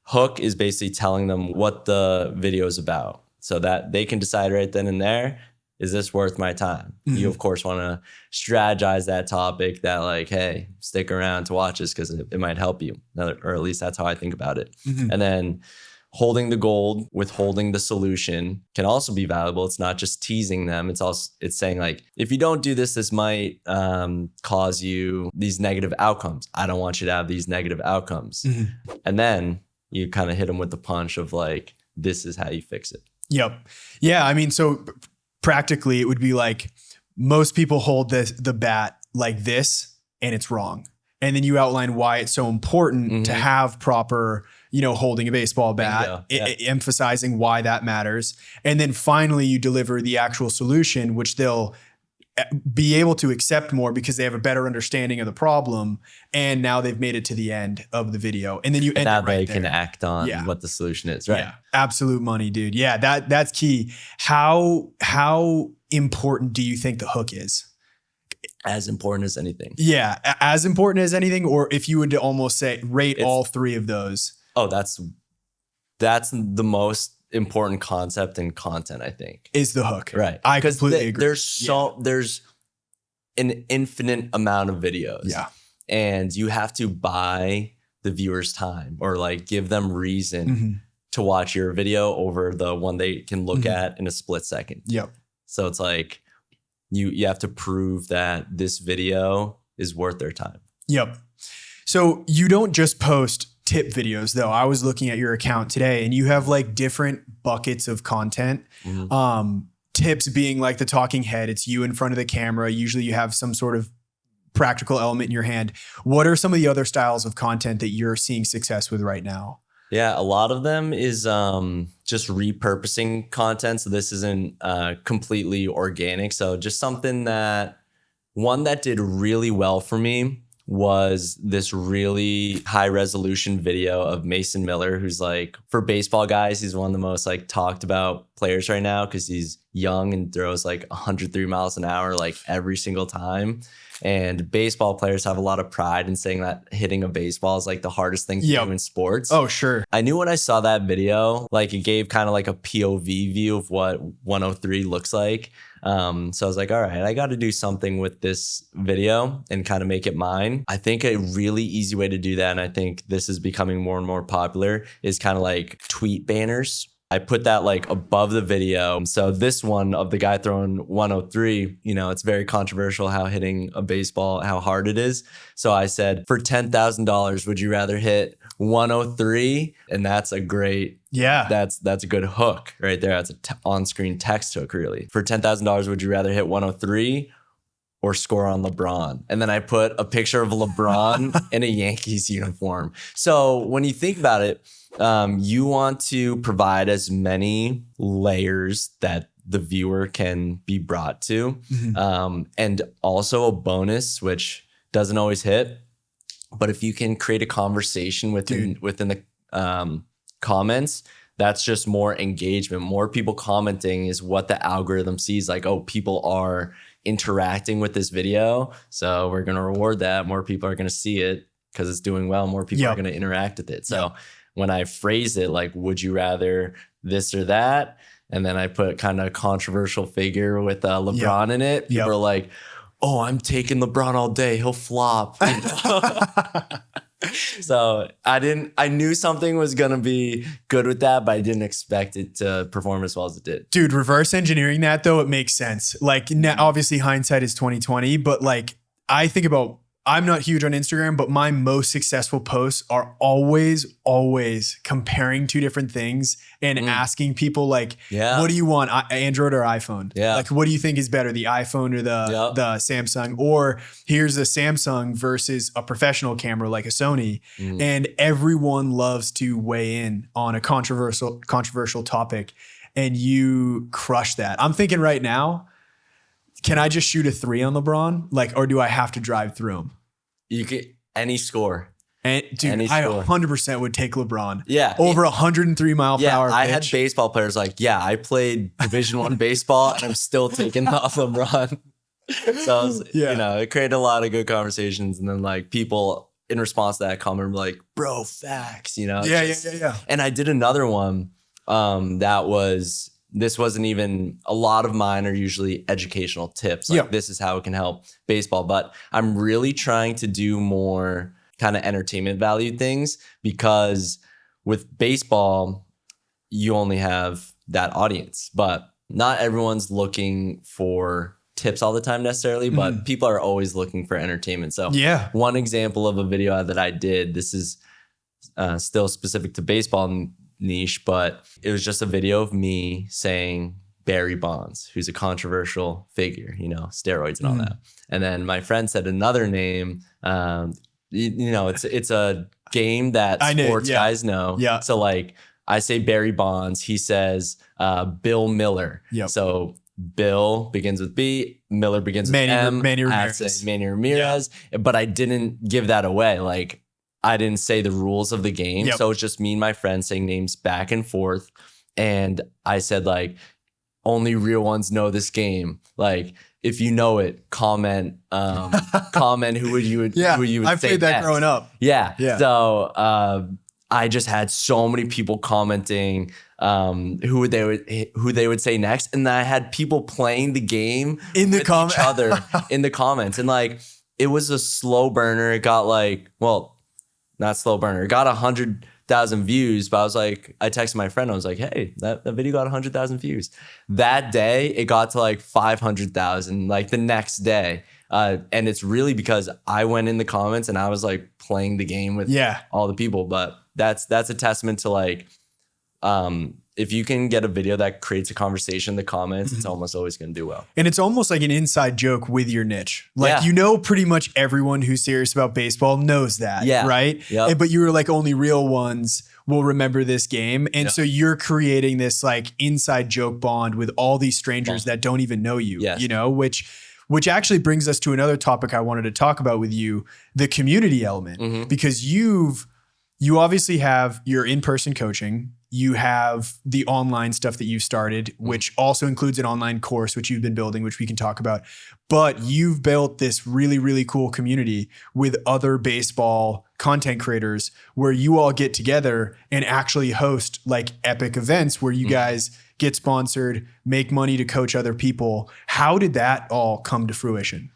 hook is basically telling them what the video is about so that they can decide right then and there, is this worth my time? You, of course, want to strategize that topic that like, hey, stick around to watch this because it might help you. Or at least that's how I think about it. And then holding the goal, withholding the solution can also be valuable. It's not just teasing them. It's saying like, if you don't do this, this might cause you these negative outcomes. I don't want you to have these negative outcomes. And then you kind of hit them with the punch of like, this is how you fix it. Yeah. I mean, so practically it would be like most people hold the bat like this and it's wrong. And then you outline why it's so important to have proper, holding a baseball bat, emphasizing why that matters. And then finally you deliver the actual solution, which they'll be able to accept more because they have a better understanding of the problem. And now they've made it to the end of the video. And then you end now it right they there. can act on what the solution is, right? Yeah, absolute money, dude. Yeah, that's key. How important do you think the hook is? As important as anything. Yeah, as important as anything. Or if you would almost say rate all three of those. Oh, that's the most important concept in content, I think. Is the hook. Right. I completely agree. There's an infinite amount of videos. Yeah. And you have to buy the viewers time or like give them reason to watch your video over the one they can look at in a split second. So it's like you have to prove that this video is worth their time. So you don't just post tip videos though. I was looking at your account today and you have like different buckets of content. Tips being like the talking head. It's you in front of the camera. Usually you have some sort of practical element in your hand. What are some of the other styles of content that you're seeing success with right now? Yeah, a lot of them is just repurposing content. So this isn't completely organic. So just something one that did really well for me was this really high resolution video of Mason Miller, who's like, for baseball guys, he's one of the most like talked about players right now because he's young and throws like 103 miles an hour like every single time. And baseball players have a lot of pride in saying that hitting a baseball is like the hardest thing to do in sports. Oh, sure. I knew when I saw that video, like it gave kind of like a POV view of what 103 looks like. So I was like, all right, I got to do something with this video and kind of make it mine. I think a really easy way to do that, and I think this is becoming more and more popular, is kind of like tweet banners. I put that like above the video. So this one of the guy throwing 103, it's very controversial how hitting a baseball, how hard it is. So I said, for $10,000, would you rather hit 103? And that's a great, that's a good hook right there. That's a on-screen text hook really. For $10,000, would you rather hit 103 or score on LeBron? And then I put a picture of LeBron in a Yankees uniform. So when you think about it, you want to provide as many layers that the viewer can be brought to. And also a bonus, which doesn't always hit, but if you can create a conversation within the comments, that's just more engagement. More people commenting is what the algorithm sees, like, oh, people are interacting with this video, so we're going to reward that. More people are going to see it because it's doing well. More people are going to interact with it. So when I phrase it like, would you rather this or that? And then I put kind of controversial figure with LeBron in it. People are like, oh, I'm taking LeBron all day. He'll flop. So I knew something was going to be good with that, but I didn't expect it to perform as well as it did. Dude, reverse engineering that though, it makes sense. Like obviously hindsight is 2020, but like I think about I'm not huge on Instagram, but my most successful posts are always comparing two different things and asking people like, Yeah. what do you want, Android or iPhone? Yeah. Like, what do you think is better, the iPhone or the Samsung? Or here's a Samsung versus a professional camera like a Sony. And everyone loves to weigh in on a controversial topic, and you crush that. I'm thinking right now, can I just shoot a 3 on LeBron? Like, or do I have to drive through him? You get any score. And dude, I 100% would take LeBron. Yeah. Over 100 mile per hour pitch. I had baseball players like, yeah, I played Division I baseball and I'm still taking off LeBron. So, you know, it created a lot of good conversations. And then like people in response to that comment were like, bro, facts, you know? Yeah. And I did another one this wasn't even, a lot of mine are usually educational tips. Like this is how it can help baseball. But I'm really trying to do more kind of entertainment value things, because with baseball, you only have that audience. But not everyone's looking for tips all the time necessarily, but people are always looking for entertainment. So one example of a video that I did, this is still specific to baseball niche, but it was just a video of me saying Barry Bonds, who's a controversial figure, you know, steroids and all that. And then my friend said another name. You know, it's a game that sports guys know. Yeah. So like I say Barry Bonds, he says Bill Miller. So Bill begins with B, Miller begins with M. Manny Ramirez. But I didn't give that away. Like I didn't say the rules of the game. So it's just me and my friend saying names back and forth. And I said like, only real ones know this game. Like if you know it, comment who you would I played that growing up. Yeah. So I just had so many people commenting who they would say next, and then I had people playing the game in the each other in the comments, and like it was a slow burner. It got like, well, not slow burner. It got 100,000 views, but I was like, I texted my friend. I was like, hey, that video got 100,000 views. That day, it got to like 500,000. Like the next day. And it's really because I went in the comments and I was like playing the game with all the people. But that's a testament to like, if you can get a video that creates a conversation in the comments, it's almost always going to do well. And it's almost like an inside joke with your niche. Like, you know, pretty much everyone who's serious about baseball knows that, right? But you were like, only real ones will remember this game. And so you're creating this like inside joke bond with all these strangers that don't even know you, you know, which actually brings us to another topic I wanted to talk about with you, the community element, because you obviously have your in-person coaching. You have the online stuff that you've started, which also includes an online course, which you've been building, which we can talk about. But you've built this really, really cool community with other baseball content creators where you all get together and actually host like epic events where you guys get sponsored, make money to coach other people. How did that all come to fruition?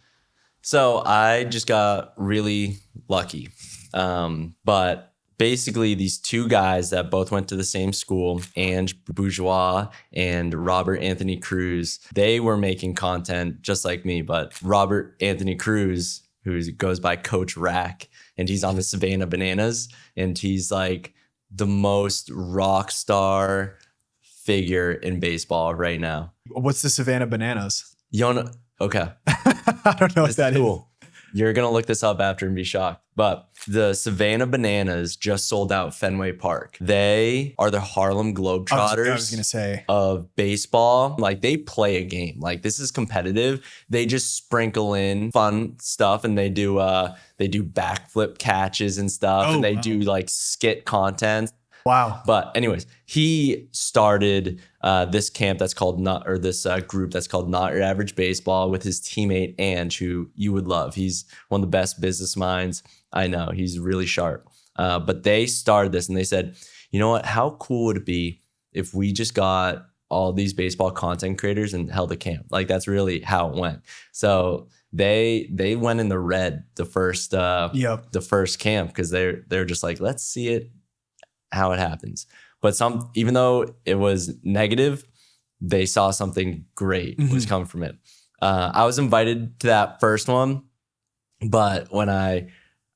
So I just got really lucky. But basically, these two guys that both went to the same school, Ange Bourgeois and Robert Anthony Cruz, they were making content just like me. But Robert Anthony Cruz, who goes by Coach Rack, and he's on the Savannah Bananas, and he's like the most rock star figure in baseball right now. What's the Savannah Bananas? Okay. I don't know what that is. You're going to look this up after and be shocked. But the Savannah Bananas just sold out Fenway Park. They are the Harlem Globetrotters I was going to say. Of baseball. Like they play a game. Like this is competitive. They just sprinkle in fun stuff, and they do backflip catches and stuff. And they do like skit content. Wow. But anyways, he started this camp that's called group that's called Not Your Average Baseball with his teammate Ange, who you would love. He's one of the best business minds I know. He's really sharp. But they started this and they said, you know what? How cool would it be if we just got all these baseball content creators and held a camp? Like that's really how it went. So they went in the red the first camp because they're just like, let's see it. How it happens. But even though it was negative, they saw something great was coming from it. I was invited to that first one, But when I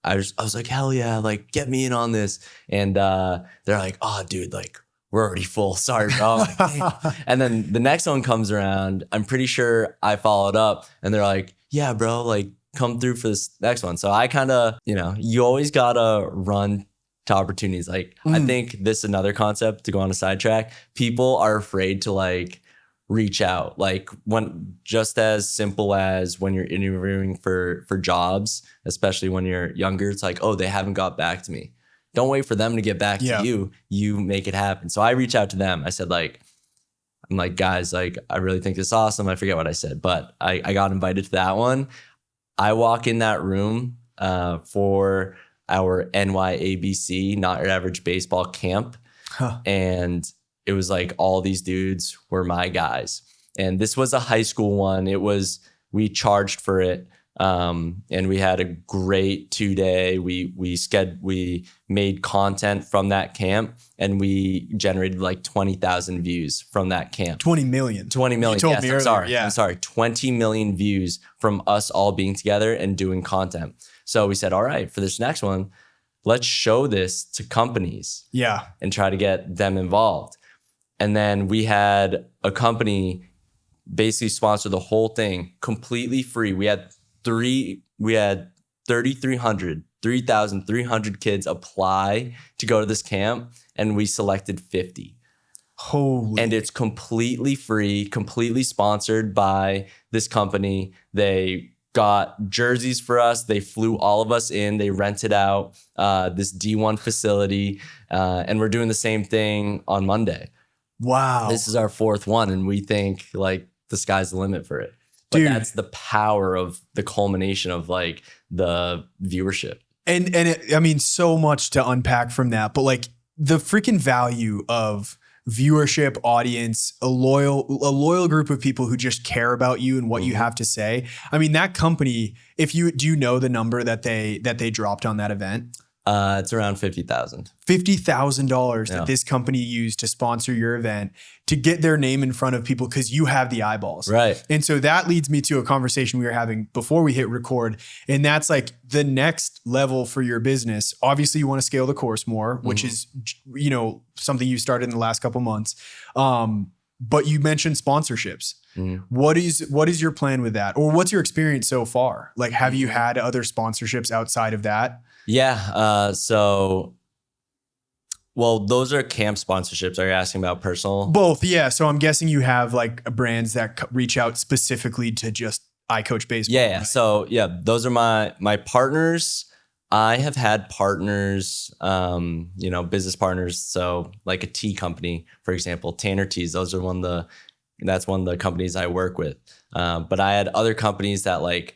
was like, hell yeah, like get me in on this. And they're like, oh, dude, like we're already full. Sorry, bro. I'm like, damn. And then the next one comes around. I'm pretty sure I followed up and they're like, yeah, bro, like come through for this next one. So I kind of, you always got to run to opportunities. Like I think this is another concept to go on a sidetrack. People are afraid to like reach out, like when just as simple as when you're interviewing for jobs, especially when you're younger, it's like, oh, they haven't got back to me. Don't wait for them to get back to you. You make it happen. So I reach out to them. I said, like, I'm like, guys, like, I really think this is awesome. I forget what I said, but I got invited to that one. I walk in that room for our NYABC, Not Your Average Baseball camp. And it was like all these dudes were my guys. And this was a high school one. We charged for it. And we had a great 2-day. We made content from that camp and we generated like 20,000 views from that camp. 20 million. 20 million. You told yes, me I'm earlier. sorry. Yeah. I'm sorry. 20 million views from us all being together and doing content. So we said, all right, for this next one, let's show this to companies. Yeah. And try to get them involved. And then we had a company basically sponsor the whole thing completely free. We had 3,300 kids apply to go to this camp and we selected 50. Holy. And it's completely free, completely sponsored by this company. They got jerseys for us. They flew all of us in. They rented out this D1 facility. And we're doing the same thing on Monday. Wow. This is our 4th one. And we think like the sky's the limit for it. But Dude. That's the power of the culmination of like the viewership. And I mean, so much to unpack from that, but like the freaking value of viewership, audience, a loyal group of people who just care about you and what you have to say. I mean, that company, do you know the number that they dropped on that event? It's around $50,000. $50,000 that this company used to sponsor your event to get their name in front of people because you have the eyeballs. Right. And so that leads me to a conversation we were having before we hit record. And that's like the next level for your business. Obviously, you want to scale the course more, which is, something you started in the last couple months. But you mentioned sponsorships. What is your plan with that? Or what's your experience so far? Like, have you had other sponsorships outside of that? Yeah. Well, those are camp sponsorships. Are you asking about personal? Both. Yeah. So I'm guessing you have like brands that reach out specifically to just I coach baseball. Yeah. Right? So yeah, those are my partners. I have had partners, business partners. So like a tea company, for example, Tanner Teas. That's one of the companies I work with. But I had other companies that like,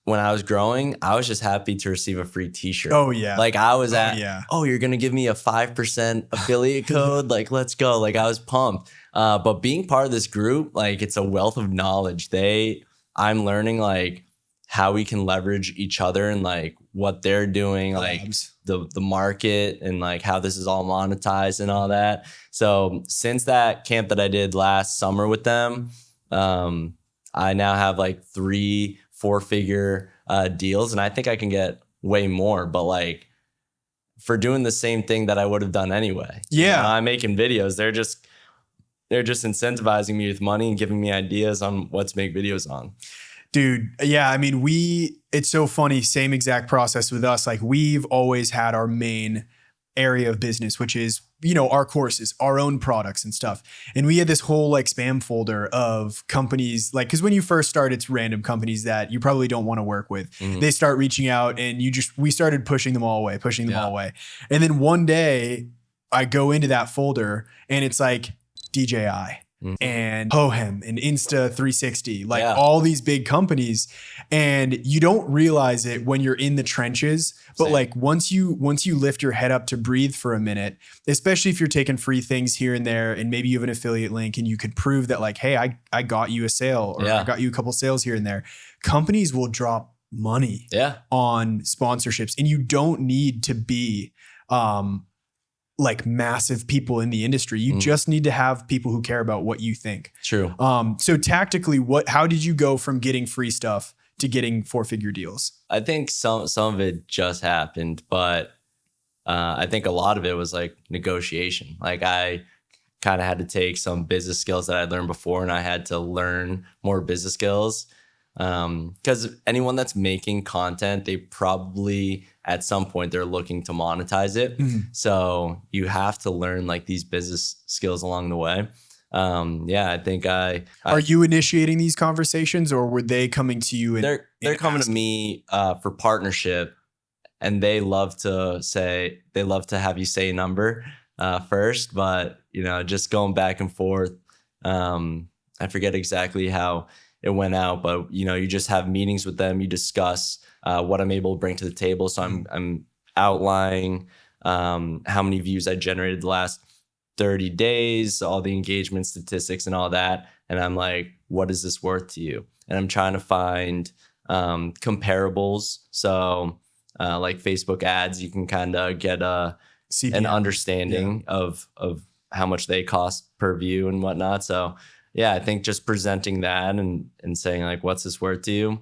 when I was growing, I was just happy to receive a free t-shirt. Oh yeah. Like I was you're going to give me a 5% affiliate code. Like, let's go. Like I was pumped. But being part of this group, like it's a wealth of knowledge. I'm learning like how we can leverage each other and like what they're doing, like the market and like how this is all monetized and all that. So since that camp that I did last summer with them, I now have like 3 4-figure deals, and I think I can get way more. But like for doing the same thing that I would have done anyway. Yeah, I'm making videos. They're just incentivizing me with money and giving me ideas on what to make videos on. Dude, yeah. I mean, it's so funny. Same exact process with us. Like we've always had our main area of business, which is, our courses, our own products and stuff. And we had this whole like spam folder of companies, like, cause when you first start, it's random companies that you probably don't want to work with. They start reaching out and we started pushing them all away. And then one day I go into that folder and it's like DJI and Hohem and Insta 360, like all these big companies. And you don't realize it when you're in the trenches, but like once you lift your head up to breathe for a minute, especially if you're taking free things here and there, and maybe you have an affiliate link and you could prove that like, hey, I got you a sale or I got you a couple sales here and there. Companies will drop money on sponsorships, and you don't need to be like massive people in the industry. You just need to have people who care about what you think. True. So tactically, how did you go from getting free stuff to getting 4-figure deals? I think some of it just happened, but I think a lot of it was like negotiation. Like I kind of had to take some business skills that I'd learned before, and I had to learn more business skills. Because anyone that's making content, they probably at some point they're looking to monetize it. So you have to learn like these business skills along the way. I think Are you initiating these conversations, or were they coming to you? They're coming to me for partnership, and they love to have you say a number first, but just going back and forth. I forget exactly how it went out, but you just have meetings with them. You discuss what I'm able to bring to the table. So I'm outlining how many views I generated the last 30 days, all the engagement statistics and all that. And I'm like, what is this worth to you? And I'm trying to find comparables. So like Facebook ads, you can kind of get an understanding of how much they cost per view and whatnot. So yeah, I think just presenting that and saying like, what's this worth to you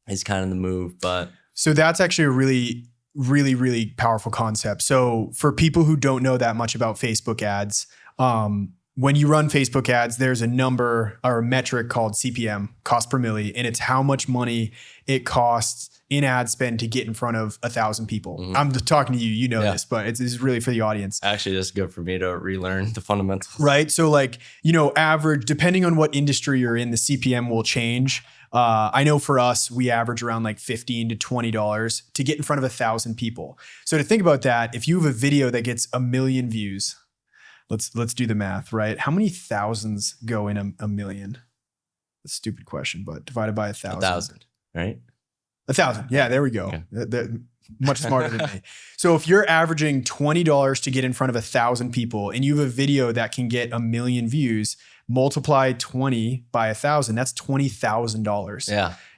is kind of the move. But so that's actually a really, really, really powerful concept. So for people who don't know that much about Facebook ads, when you run Facebook ads, there's a number or a metric called CPM, cost per milli, and it's how much money it costs in ad spend to get in front of 1,000 people. I'm talking to you, this, but it's really for the audience. Actually, it's good for me to relearn the fundamentals. Right. So like, average, depending on what industry you're in, the CPM will change. I know for us, we average around like $15 to $20 to get in front of 1,000 people. So to think about that, if you have a video that gets 1 million views, let's do the math, right? How many thousands go in a million? That's a stupid question, but divided by 1,000. 1,000, right? 1,000. Yeah, there we go. Okay. They're much smarter than me. So if you're averaging $20 to get in front of 1,000 people and you have a video that can get 1 million views, multiply 20 by 1,000, that's $20,000.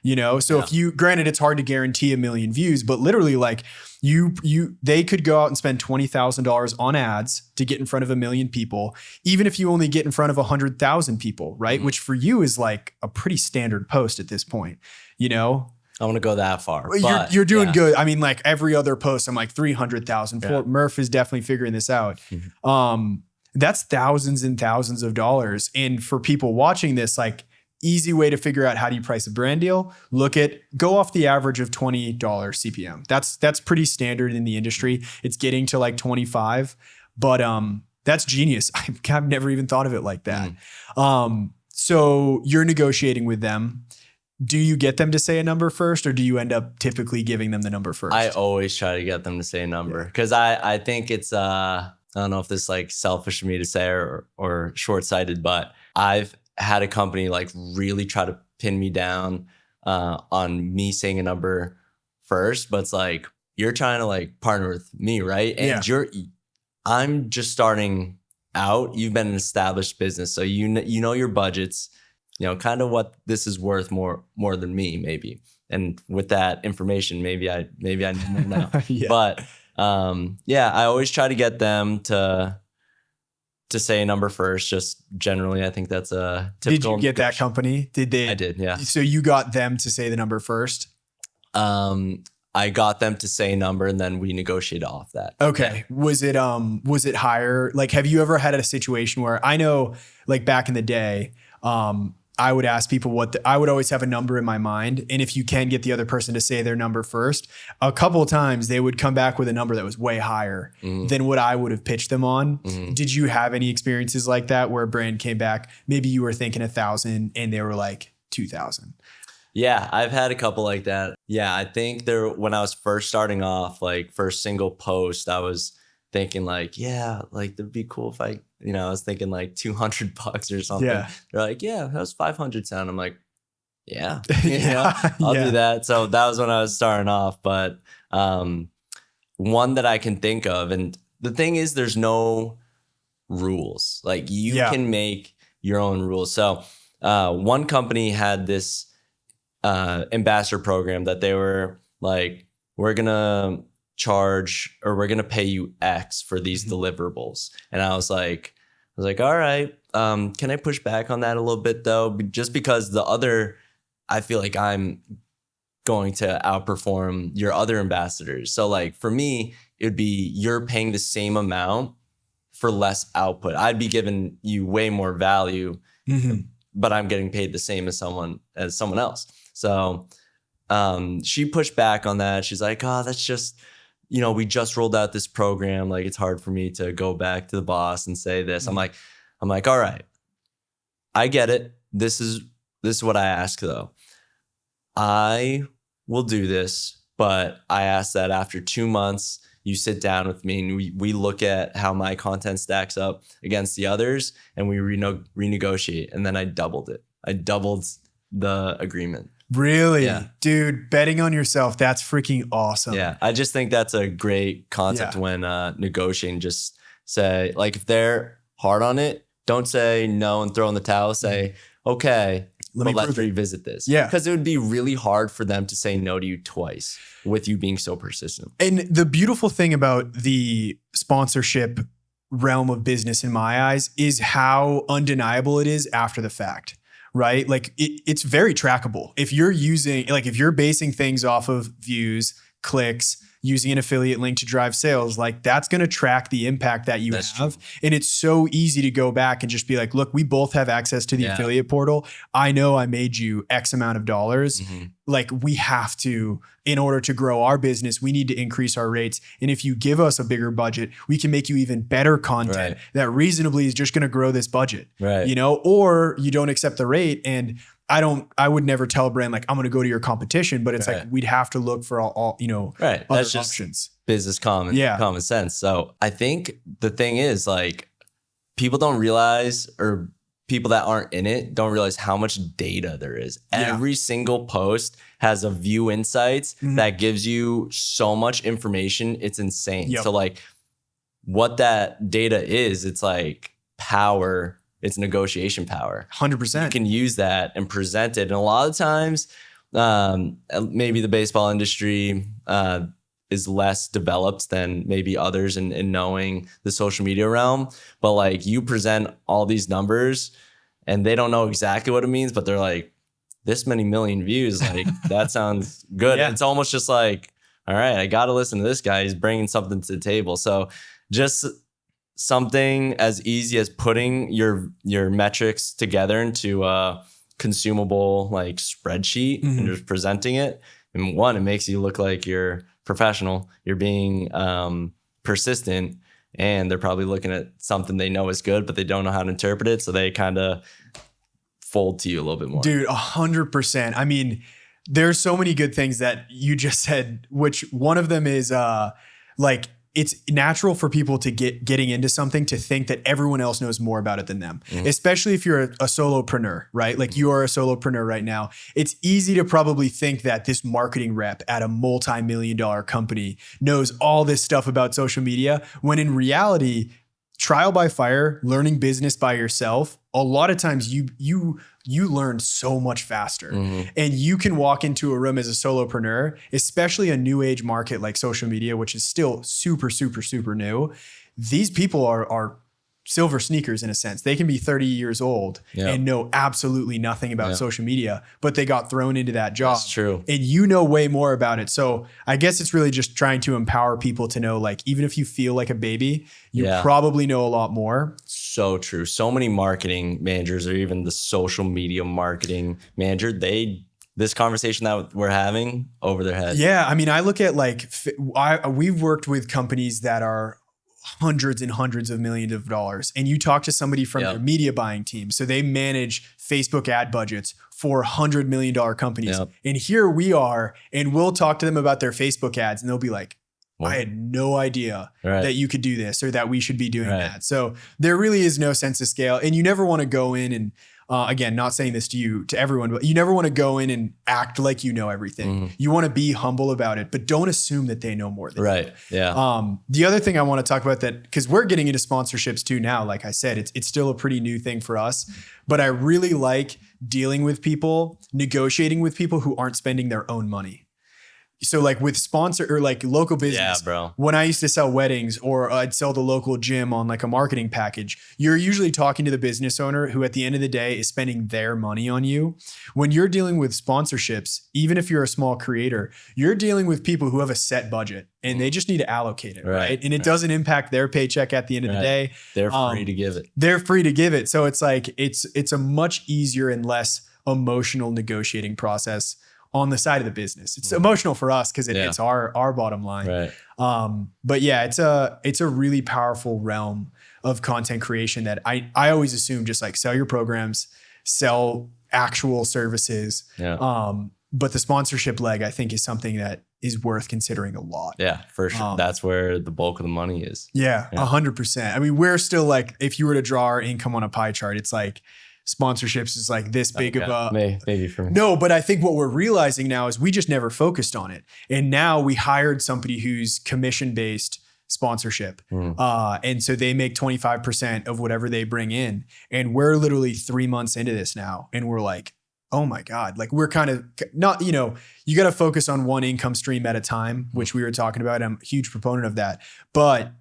Yeah. So if you, granted, it's hard to guarantee 1 million views, but literally like they could go out and spend $20,000 on ads to get in front of 1 million people, even if you only get in front of 100,000 people, right? Which for you is like a pretty standard post at this point, I want to go that far. But you're doing good. I mean, like every other post, I'm like 300,000. Yeah. Murph is definitely figuring this out. That's thousands and thousands of dollars. And for people watching this, like easy way to figure out how do you price a brand deal, go off the average of $20 CPM. That's pretty standard in the industry. It's getting to like 25, but that's genius. I've never even thought of it like that. So you're negotiating with them. Do you get them to say a number first, or do you end up typically giving them the number first? I always try to get them to say a number because I think it's I don't know if this is like selfish of me to say or short-sighted, but I've had a company like really try to pin me down on me saying a number first, but it's like you're trying to like partner with me, right? And I'm just starting out. You've been an established business, so you know your budgets. Kind of what this is worth more than me, maybe. And with that information, maybe I know. But I always try to get them to say a number first. Just generally, I think that's a typical. Did you get that company? Did they? I did, yeah. So you got them to say the number first? I got them to say a number and then we negotiated off that. Okay. Was it higher? Like, have you ever had a situation where I know like back in the day, I would ask people I would always have a number in my mind. And if you can get the other person to say their number first, a couple of times they would come back with a number that was way higher than what I would have pitched them on. Did you have any experiences like that where a brand came back, maybe you were thinking 1,000 and they were like 2,000? Yeah, I've had a couple like that. Yeah, I think when I was first starting off, like first single post, I was thinking like, yeah, like that'd be cool if I was thinking like $200 or something. Yeah. They're like, yeah, how's 500 sound? I'm like, yeah, I'll do that. So that was when I was starting off. But one that I can think of, and the thing is, there's no rules. Like you can make your own rules. So one company had this ambassador program that they were like, we're gonna charge or we're gonna pay you X for these deliverables. And I was like, all right, can I push back on that a little bit though? Just because I feel like I'm going to outperform your other ambassadors. So like for me, it would be you're paying the same amount for less output. I'd be giving you way more value, but I'm getting paid the same as someone else. So she pushed back on that. She's like, oh, that's just, we just rolled out this program. Like, it's hard for me to go back to the boss and say this. I'm like, all right, I get it. This is what I ask though. I will do this, but I ask that after 2 months, you sit down with me and we look at how my content stacks up against the others and we renegotiate. And then I doubled it. I doubled the agreement. Really? Yeah. Dude, betting on yourself, that's freaking awesome. Yeah. I just think that's a great concept when negotiating. Just say, like, if they're hard on it, don't say no and throw in the towel. Say, okay, let's revisit this. Yeah. Because it would be really hard for them to say no to you twice with you being so persistent. And the beautiful thing about the sponsorship realm of business in my eyes is how undeniable it is after the fact, right? Like it's very trackable. If you're basing things off of views, clicks, using an affiliate link to drive sales, like that's going to track the impact that you have. True. And it's so easy to go back and just be like, look, we both have access to the affiliate portal. I know I made you X amount of dollars. Like we have to, in order to grow our business, we need to increase our rates. And if you give us a bigger budget, we can make you even better content that reasonably is just going to grow this budget, or you don't accept the rate. And I would never tell a brand like, I'm going to go to your competition, but it's like, we'd have to look for all other That's just options. Business common sense. So I think the thing is like people don't realize, or people that aren't in it don't realize how much data there is. Every single post has a view insights that gives you so much information. It's insane. So like what that data is, it's like power. It's negotiation power. 100%. You can use that and present it. And a lot of times, maybe the baseball industry is less developed than maybe others in knowing the social media realm. But like you present all these numbers and they don't know exactly what it means, but they're like, this many million views, like that sounds good. It's almost just like, all right, I got to listen to this guy. He's bringing something to the table. So just something as easy as putting your metrics together into a consumable like spreadsheet and just presenting it. And one, it makes you look like you're professional. You're being persistent, and they're probably looking at something they know is good, but they don't know how to interpret it. So they kind of fold to you a little bit more. Dude, 100%. I mean, there's so many good things that you just said, which one of them is like, it's natural for people to getting into something to think that everyone else knows more about it than them, especially if you're a solopreneur, right? Like you are a solopreneur right now. It's easy to probably think that this marketing rep at a multi-million-dollar company knows all this stuff about social media, when in reality, trial by fire, learning business by yourself, a lot of times you learn so much faster. And you can walk into a room as a solopreneur, especially a new age market like social media, which is still super, super, super new. These people are silver sneakers in a sense. They can be 30 years old and know absolutely nothing about social media, but they got thrown into that job. That's true. And you know way more about it. So I guess it's really just trying to empower people to know, like, even if you feel like a baby, you probably know a lot more. So true. So many marketing managers, or even the social media marketing manager, this conversation that we're having over their head. Yeah. I mean, I look at like, we've worked with companies that are hundreds and hundreds of millions of dollars. And you talk to somebody from their media buying team. So they manage Facebook ad budgets for $100 million companies. And here we are, and we'll talk to them about their Facebook ads and they'll be like, I had no idea that you could do this or that we should be doing that. So there really is no sense of scale. And you never want to go in and, again, not saying this to everyone, but you never want to go in and act like you know everything. You want to be humble about it, but don't assume that they know more than you. The other thing I want to talk about, that, because we're getting into sponsorships too now, like I said, it's still a pretty new thing for us, but I really like dealing with people, negotiating with people who aren't spending their own money. So like with sponsor or like local Yeah, business, bro. when I used to sell weddings or I'd sell the local gym on like a marketing package, you're usually talking to the business owner who at the end of the day is spending their money on you. When you're dealing with sponsorships, even if you're a small creator, you're dealing with people who have a set budget and they just need to allocate it, right? And it doesn't impact their paycheck at the end of the day. They're free to give it. They're free to give it. So it's like it's a much easier and less emotional negotiating process on the side of the business. It's emotional for us because it's our bottom line. Right. But yeah, it's a really powerful realm of content creation that I always assume just like sell your programs, sell actual services. Yeah. But the sponsorship leg, I think, is something that is worth considering a lot. Yeah, for sure. That's where the bulk of the money is. Yeah, 100%. I mean, we're still like, if you were to draw our income on a pie chart, it's like sponsorships is like this big of a maybe for me. No, but I think what we're realizing now is we just never focused on it. And now we hired somebody who's commission-based sponsorship. And so they make 25% of whatever they bring in. And we're literally 3 months into this now. And we're like, oh my God, like we're kind of not, you got to focus on one income stream at a time, which we were talking about. I'm a huge proponent of that. But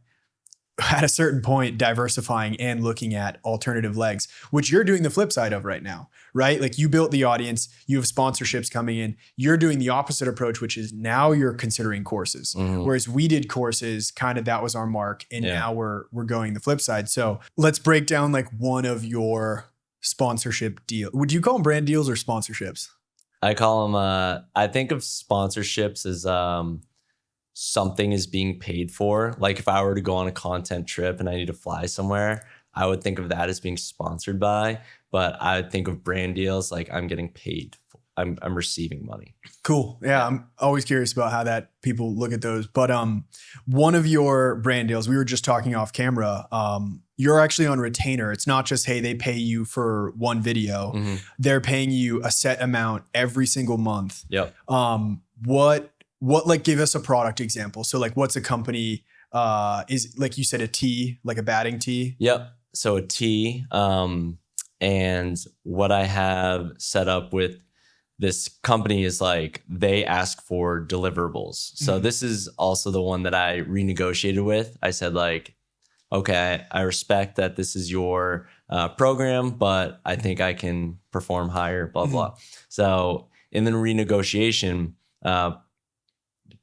at a certain point, diversifying and looking at alternative legs, which you're doing the flip side of right now, right? Like you built the audience, you have sponsorships coming in, you're doing the opposite approach, which is now you're considering courses. Whereas we did courses, kind of that was our mark. And now we're going the flip side. So let's break down like one of your sponsorship deal. Would you call them brand deals or sponsorships? I call them, I think of sponsorships as, something is being paid for. Like if I were to go on a content trip and I need to fly somewhere, I would think of that as being sponsored by, but I would think of brand deals like I'm getting paid. I'm receiving money. Cool. Yeah. I'm always curious about how that people look at those. But one of your brand deals, we were just talking off camera, you're actually on retainer. It's not just, hey, they pay you for one video. They're paying you a set amount every single month. Yep. What like give us a product example? So like what's a company is like you said a tee, like a batting tee? Yep. So a tee. And what I have set up with this company is like they ask for deliverables. So this is also the one that I renegotiated with. I said like, okay, I respect that this is your program, but I think I can perform higher, blah, blah. So in the renegotiation,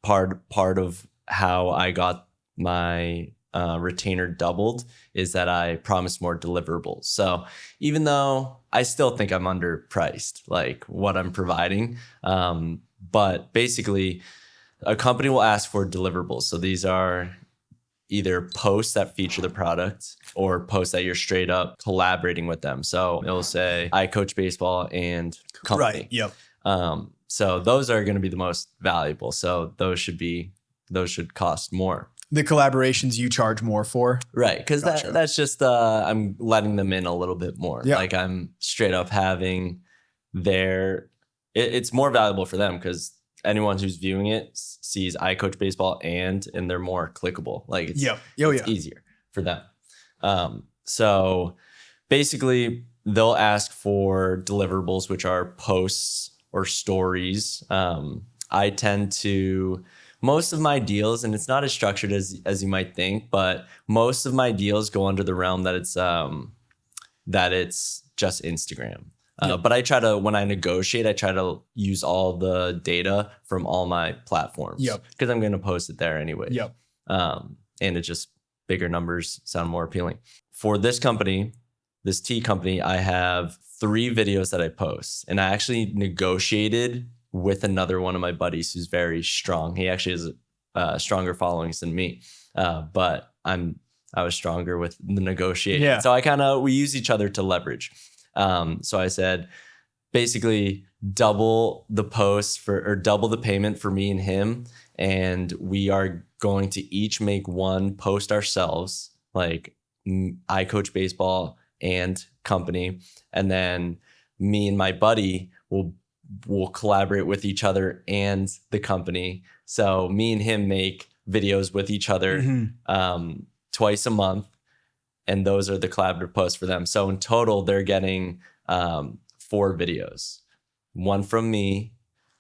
part of how I got my retainer doubled is that I promised more deliverables. So even though I still think I'm underpriced, like what I'm providing, but basically a company will ask for deliverables. So these are either posts that feature the product or posts that you're straight up collaborating with them. So it'll say, I coach baseball and company. Right. Yep. So those are going to be the most valuable. So those should cost more. The collaborations you charge more for. Right. Because Gotcha. that's just, I'm letting them in a little bit more. Yeah. Like I'm straight up having it's more valuable for them because anyone who's viewing it sees I coach baseball and they're more clickable. Like it's easier for them. So basically they'll ask for deliverables, which are posts or stories. I tend to, most of my deals, and it's not as structured as you might think, but most of my deals go under the realm that it's just Instagram. But I try to, when I negotiate, I try to use all the data from all my platforms. Because I'm going to post it there anyway. And it's just bigger numbers sound more appealing. For this company, this tea company, I have 3 videos that I post. And I actually negotiated with another one of my buddies who's very strong. He actually has stronger followings than me. But I was stronger with the negotiating. So we use each other to leverage. So I said, basically double the double the payment for me and him. And we are going to each make one post ourselves, like I coach baseball and company. And then me and my buddy will collaborate with each other and the company. So me and him make videos with each other twice a month. And those are the collaborative posts for them. So in total, they're getting 4 videos. 1 from me,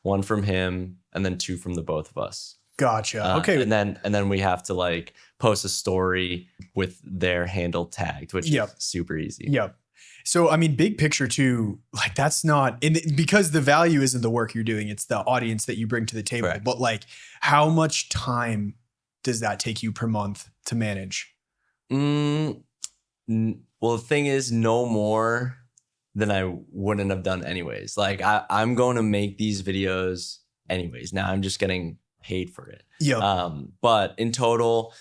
1 from him, and then 2 from the both of us. Gotcha. Okay. And then we have to like post a story with their handle tagged, which is super easy. Yep. So, I mean, big picture too, like that's not because the value isn't the work you're doing. It's the audience that you bring to the table. Correct. But like, how much time does that take you per month to manage? Well, the thing is, no more than I wouldn't have done anyways. Like I'm going to make these videos anyways. Now I'm just getting paid for it. Yeah. But in total,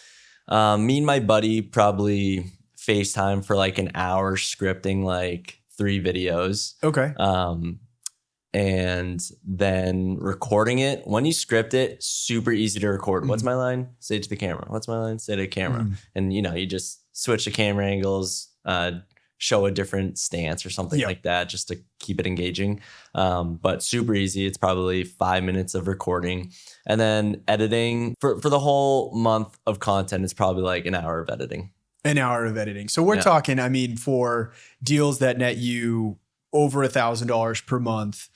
me and my buddy probably FaceTime for like an hour scripting like 3 videos. Okay. And then recording it. When you script it, super easy to record. What's my line? Say it to the camera. What's my line? Say it to the camera. And you know, you just switch the camera angles, show a different stance or something like that, just to keep it engaging. But super easy. It's probably 5 minutes of recording. And then editing for the whole month of content, it's probably like an hour of editing. An hour of editing. So we're talking, I mean, for deals that net you over $1,000 per month,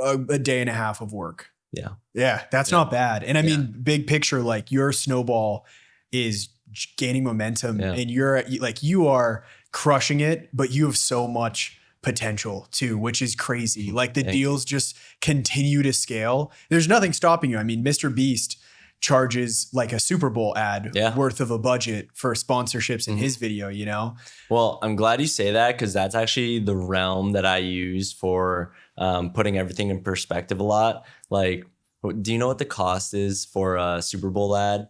a day and a half of work. Yeah. Yeah. That's not bad. And I mean, big picture, like your snowball is gaining momentum and you are crushing it, but you have so much potential too, which is crazy. Like the deals just continue to scale. There's nothing stopping you. I mean, Mr. Beast charges like a Super Bowl ad worth of a budget for sponsorships in his video, you know? Well, I'm glad you say that because that's actually the realm that I use for putting everything in perspective a lot. Like, do you know what the cost is for a Super Bowl ad?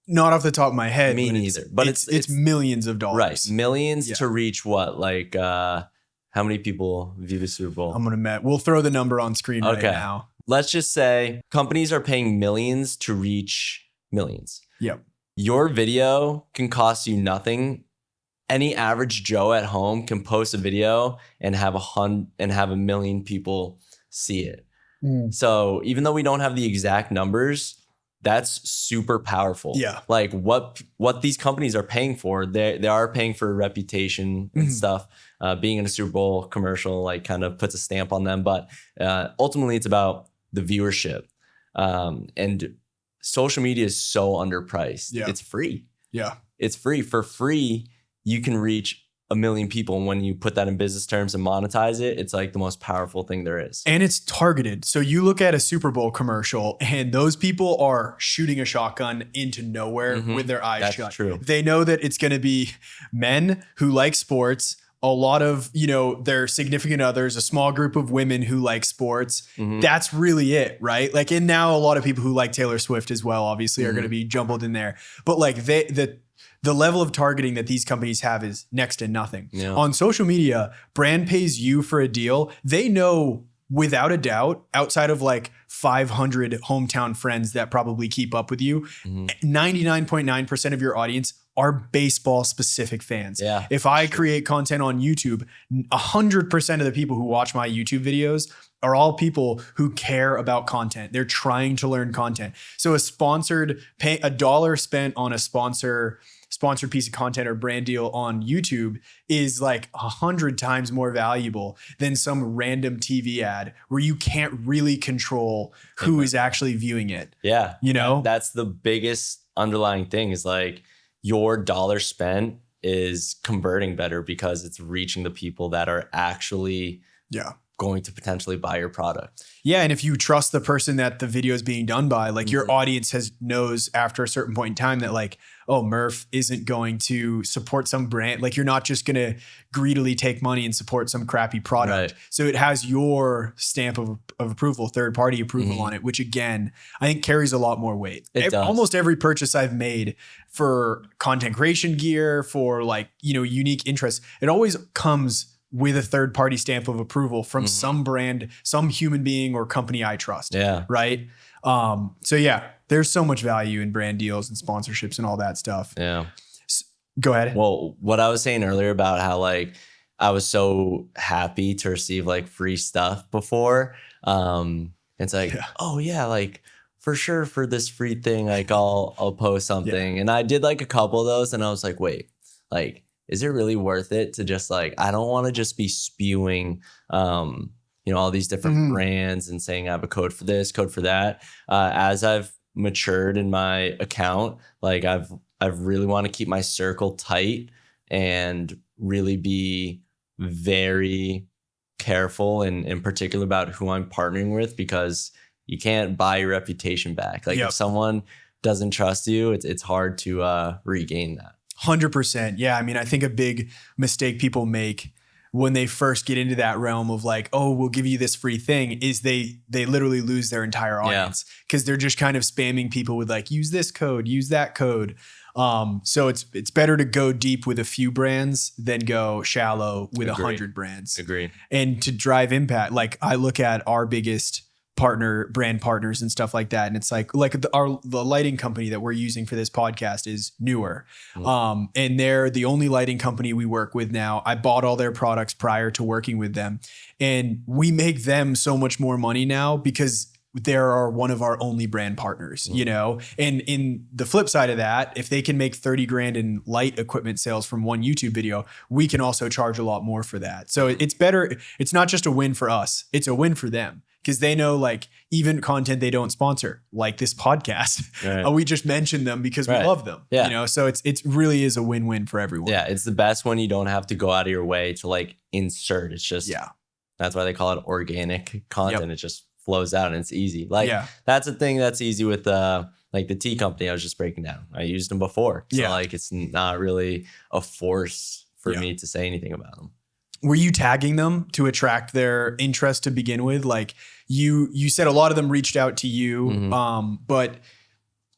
Not off the top of my head. Me neither. But it's millions of dollars. Right. Millions to reach what? Like, how many people view the Super Bowl? We'll throw the number on screen right now. Let's just say companies are paying millions to reach millions. Yep. Your video can cost you nothing. Any average Joe at home can post a video and have a million people see it. So even though we don't have the exact numbers, that's super powerful. Yeah. Like what these companies are paying for, they are paying for reputation and stuff. Being in a Super Bowl commercial like kind of puts a stamp on them. But ultimately it's about the viewership. And social media is so underpriced. Yeah. It's free. Yeah. It's free. For free, you can reach 1 million people. And when you put that in business terms and monetize it, it's like the most powerful thing there is. And it's targeted. So you look at a Super Bowl commercial and those people are shooting a shotgun into nowhere with their eyes shut. That's true. They know that it's going to be men who like sports, a lot of, their significant others, a small group of women who like sports. That's really it, right? Like, and now a lot of people who like Taylor Swift as well, obviously are going to be jumbled in there. But like the level of targeting that these companies have is next to nothing. Yeah. On social media, brand pays you for a deal. They know without a doubt, outside of like 500 hometown friends that probably keep up with you, 99.9% of your audience are baseball specific fans. Yeah, if I create content on YouTube, 100% of the people who watch my YouTube videos are all people who care about content. They're trying to learn content. So a dollar spent on a sponsored piece of content or brand deal on YouTube is like 100 times more valuable than some random TV ad where you can't really control who is actually viewing it. Yeah. That's the biggest underlying thing is like your dollar spent is converting better because it's reaching the people that are actually going to potentially buy your product. Yeah. And if you trust the person that the video is being done by, like your audience knows after a certain point in time that like, oh, Murph isn't going to support some brand. Like you're not just going to greedily take money and support some crappy product. Right. So it has your stamp of approval, third party approval on it, which again, I think carries a lot more weight. It does. Almost every purchase I've made for content creation gear, for like, unique interests, it always comes with a third party stamp of approval from some brand, some human being or company I trust. Yeah. Right. So yeah, there's so much value in brand deals and sponsorships and all that stuff. Yeah. Go ahead. Well, what I was saying earlier about how like I was so happy to receive like free stuff before. It's like, oh yeah, like for sure for this free thing, like I'll post something. And I did like a couple of those and I was like, wait, like, is it really worth it to just like, I don't want to just be spewing, all these different brands and saying I have a code for this, code for that. As I've matured in my account, like I've really want to keep my circle tight and really be very careful and in particular about who I'm partnering with, because you can't buy your reputation back. Like if someone doesn't trust you, it's hard to regain that. 100%. Yeah. I mean, I think a big mistake people make when they first get into that realm of like, oh, we'll give you this free thing, is they literally lose their entire audience because they're just kind of spamming people with like, use this code, use that code. So it's better to go deep with a few brands than go shallow with 100 brands. Agree. And to drive impact, like I look at our biggest brand partners and stuff like that, and it's like the lighting company that we're using for this podcast is Newer, and they're the only lighting company we work with now. I bought all their products prior to working with them, and we make them so much more money now because they are one of our only brand partners, and in the flip side of that, if they can make 30 grand in light equipment sales from one YouTube video, we can also charge a lot more for that. So it's better. It's not just a win for us. It's a win for them. Because they know, like, even content they don't sponsor, like this podcast, we just mention them because we love them. So it's really is a win-win for everyone. Yeah, it's the best when you don't have to go out of your way to like insert. It's just that's why they call it organic content. It just flows out and it's easy. Like that's a thing that's easy with like the tea company I was just breaking down. I used them before, so like it's not really a force for me to say anything about them. Were you tagging them to attract their interest to begin with? Like you said a lot of them reached out to you, but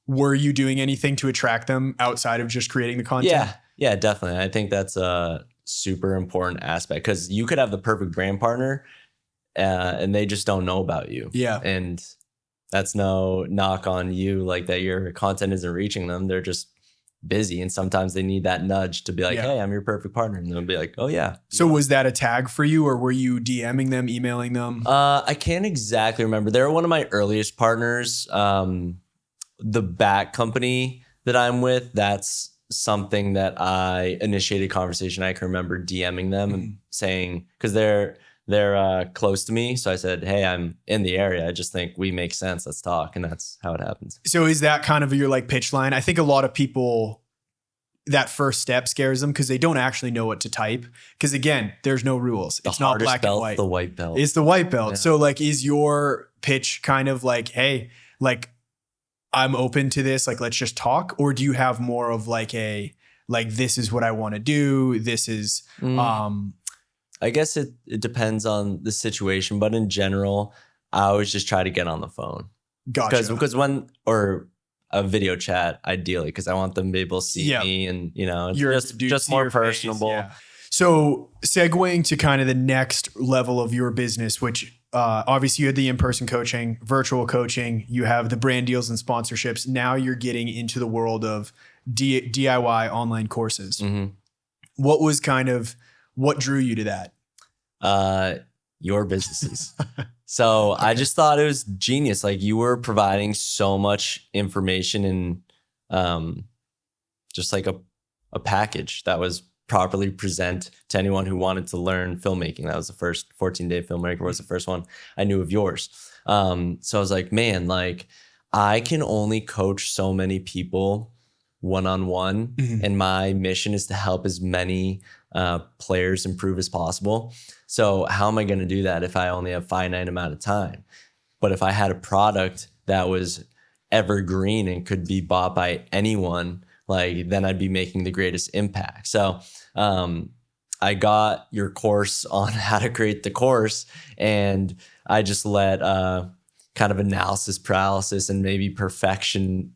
were you doing anything to attract them outside of just creating the content? Yeah, definitely. I think that's a super important aspect because you could have the perfect brand partner and they just don't know about you. Yeah. And that's no knock on you, like that your content isn't reaching them. They're just busy, and sometimes they need that nudge to be like, hey, I'm your perfect partner, and they'll be like, oh yeah. So was that a tag for you, or were you DMing them, emailing them? I can't exactly remember. They were one of my earliest partners. The back company that I'm with, that's something that I initiated conversation. I can remember DMing them and saying, because they're close to me. So I said, hey, I'm in the area. I just think we make sense. Let's talk. And that's how it happens. So is that kind of your like pitch line? I think a lot of people, that first step scares them because they don't actually know what to type. Because again, there's no rules. It's not black and white. The white belt. It's the white belt. Yeah. So like, is your pitch kind of like, hey, like I'm open to this, like, let's just talk? Or do you have more of like this is what I want to do. This is, I guess it depends on the situation, but in general, I always just try to get on the phone. Gotcha. Because or a video chat, ideally, because I want them to be able to see me and, it's just more personable. Yeah. So segueing to kind of the next level of your business, which obviously you had the in-person coaching, virtual coaching, you have the brand deals and sponsorships. Now you're getting into the world of DIY online courses. What drew you to that? Your businesses. So I just thought it was genius. Like you were providing so much information in just like a package that was properly present to anyone who wanted to learn filmmaking. That was the first 14-day filmmaker was the first one I knew of yours. So I was like, man, like I can only coach so many people one-on-one. And my mission is to help as many players improve as possible. So how am I going to do that if I only have a finite amount of time? But if I had a product that was evergreen and could be bought by anyone, like then I'd be making the greatest impact. So I got your course on how to create the course, and I just let kind of analysis paralysis and maybe perfection,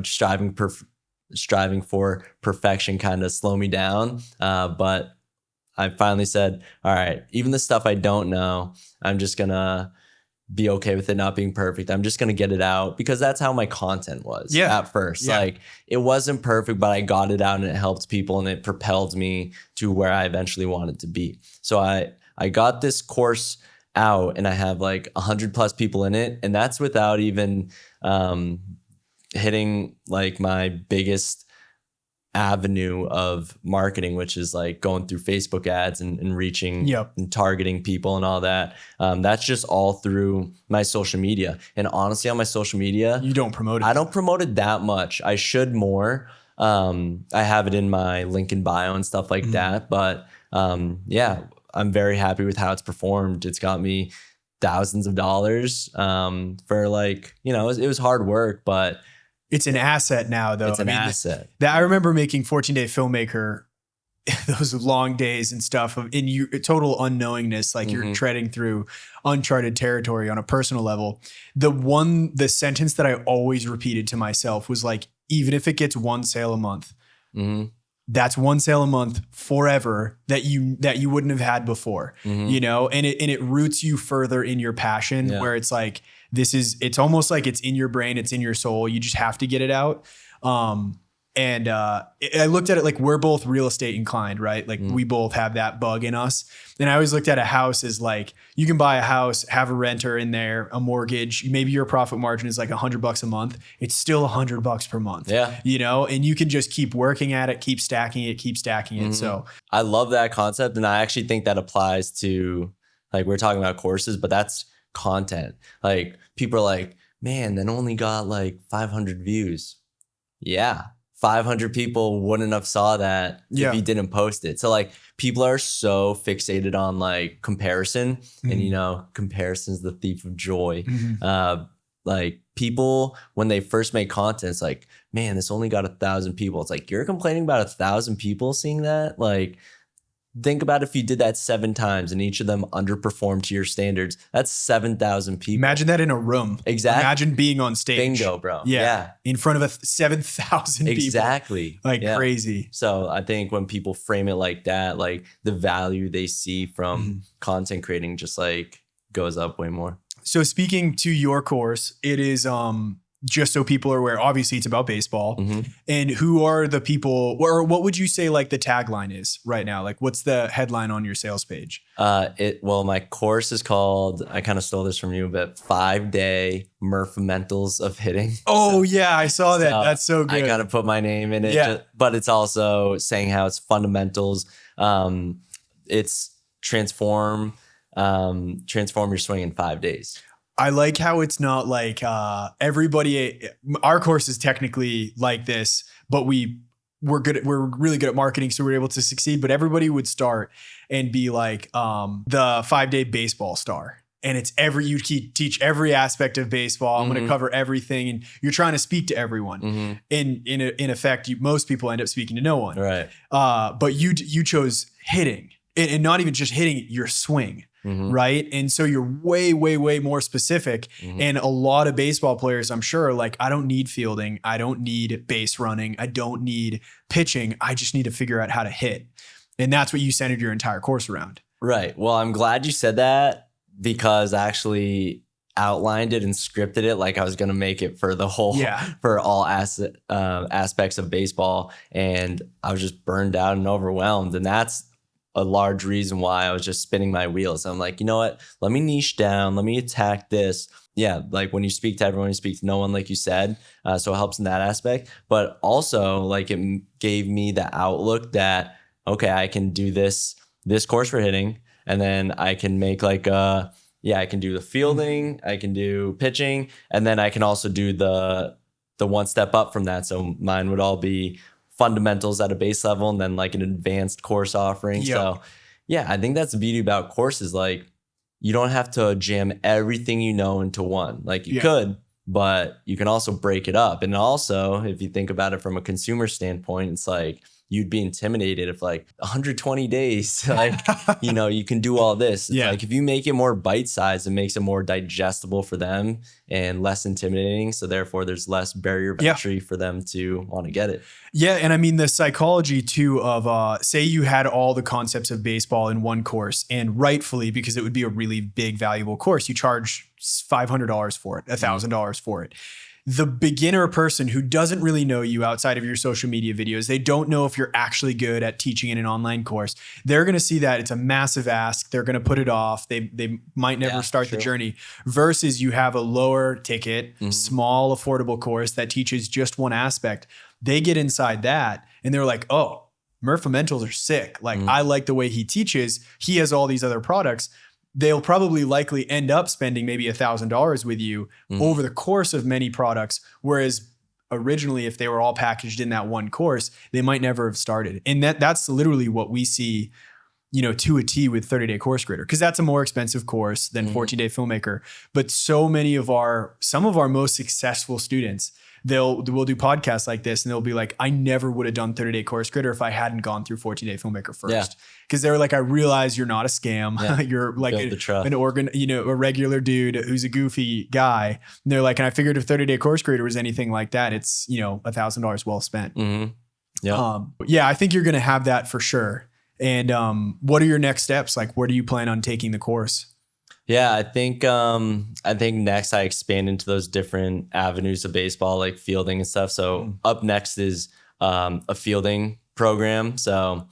striving for perfection kind of slow me down. But I finally said, all right, even the stuff I don't know, I'm just going to be okay with it not being perfect. I'm just going to get it out because that's how my content was at first. Like it wasn't perfect, but I got it out and it helped people and it propelled me to where I eventually wanted to be. So I got this course out and I have like 100+ people in it. And that's without even hitting like my biggest avenue of marketing, which is like going through Facebook ads and reaching and targeting people and all that. That's just all through my social media. And honestly, on my social media, You don't promote it. I don't promote it that much. I should more. I have it in my link in bio and stuff like that. But yeah, I'm very happy with how it's performed. It's got me thousands of dollars for like, you know, it was hard work, but it's an asset now, though. It's an asset. That I remember making 14-Day Filmmaker, those long days and stuff in total unknowingness, like you're treading through uncharted territory on a personal level. The sentence that I always repeated to myself was like, even if it gets one sale a month, that's one sale a month forever that you wouldn't have had before, you know, and it roots you further in your passion where it's like, it's almost like it's in your brain, it's in your soul. You just have to get it out. And I looked at it like we're both real estate inclined, right? Like we both have that bug in us. And I always looked at a house as like, you can buy a house, have a renter in there, a mortgage. Maybe your profit margin is like $100 a month. It's still $100 per month, you know, and you can just keep working at it, keep stacking it. So I love that concept. And I actually think that applies to, like, we're talking about courses, but that's content. Like people are like, man, that only got like 500 views. Yeah. 500 people wouldn't have saw that if you didn't post it. So like people are so fixated on like comparison and, you know, comparison is the thief of joy. Like people, when they first make content, it's like, man, this only got 1,000 people. It's like, you're complaining about 1,000 people seeing that? Like, think about if you did that 7 times and each of them underperformed to your standards. That's 7,000 people. Imagine that in a room. Exactly. Imagine being on stage. Bingo, bro. Yeah. In front of 7,000 people. Exactly. Like crazy. So I think when people frame it like that, like the value they see from content creating just like goes up way more. So speaking to your course, it is just so people are aware, obviously it's about baseball. And who are the people, or what would you say like the tagline is right now? Like what's the headline on your sales page? Well, my course is called, I kind of stole this from you, but 5-day Murphamentals of hitting. Oh yeah, I saw that. That's so good. I kind of put my name in it, but it's also saying how it's fundamentals. It's transform your swing in 5 days. I like how it's not like everybody. Our course is technically like this, but we're really good at marketing, so we're able to succeed. But everybody would start and be like the 5-day baseball star, and it's you teach every aspect of baseball. I'm going to cover everything, and you're trying to speak to everyone. And in effect, most people end up speaking to no one. Right. But you chose hitting, and not even just hitting your swing. Right. And so you're way, way, way more specific. And a lot of baseball players, I'm sure, are like, I don't need fielding. I don't need base running. I don't need pitching. I just need to figure out how to hit. And that's what you centered your entire course around. Right. Well, I'm glad you said that because I actually outlined it and scripted it like I was going to make it for the whole, for all aspects of baseball. And I was just burned out and overwhelmed. And that's a large reason why I was just spinning my wheels. I'm like, you know what? Let me niche down. Let me attack this. Yeah, like when you speak to everyone, you speak to no one, like you said. So it helps in that aspect. But also, like, it gave me the outlook that, okay, I can do this course for hitting, and then I can make like I can do the fielding, I can do pitching, and then I can also do the one step up from that. So mine would all be fundamentals at a base level and then like an advanced course offering. So yeah, I think that's the beauty about courses. Like you don't have to jam everything you know into one. Like you could, but you can also break it up. And also, if you think about it from a consumer standpoint, it's like you'd be intimidated if like 120 days, like, you know, you can do all this. It's like if you make it more bite-sized, it makes it more digestible for them and less intimidating. So therefore there's less barrier of entry for them to want to get it. Yeah. And I mean, the psychology too of say you had all the concepts of baseball in one course, and rightfully, because it would be a really big, valuable course, you charge $500 for it, $1,000 for it. The beginner person who doesn't really know you outside of your social media videos, they don't know if you're actually good at teaching in an online course. They're going to see that it's a massive ask. They're going to put it off. They might never start the journey, versus you have a lower ticket, small, affordable course that teaches just one aspect. They get inside that and they're like, oh, Murph Fundamentals are sick. Like, I like the way he teaches. He has all these other products. They'll probably likely end up spending maybe $1,000 with you over the course of many products. Whereas originally, if they were all packaged in that one course, they might never have started. And that's literally what we see, to a T with 30-day course creator, because that's a more expensive course than 14-day filmmaker. But some of our most successful students, we'll do podcasts like this and they'll be like, I never would have done 30-day course creator if I hadn't gone through 14-day filmmaker first. Because they're like, I realize you're not a scam. You're like a regular dude who's a goofy guy. And they're like, and I figured if 30-day course creator was anything like that, it's, $1,000 well spent. I think you're going to have that for sure. And what are your next steps? Like, where do you plan on taking the course? Yeah, I think next I expand into those different avenues of baseball, like fielding and stuff. So up next is a fielding program. So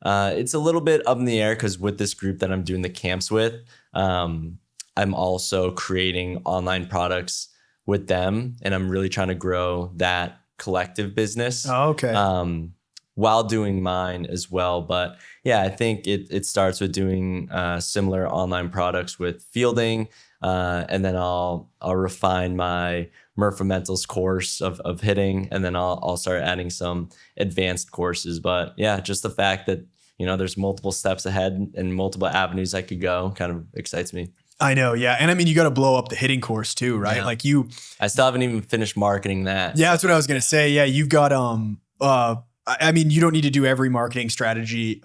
it's a little bit up in the air because with this group that I'm doing the camps with, I'm also creating online products with them, and I'm really trying to grow that collective business. Oh, okay. While doing mine as well. But yeah, I think it starts with doing similar online products with fielding. And then I'll refine my Murph Fundamentals course of hitting. And then I'll start adding some advanced courses. But yeah, just the fact that, there's multiple steps ahead and multiple avenues I could go kind of excites me. I know. Yeah. And I mean, you got to blow up the hitting course too, right? Yeah. I still haven't even finished marketing that. Yeah, that's what I was going to say. Yeah. You've got, I mean, you don't need to do every marketing strategy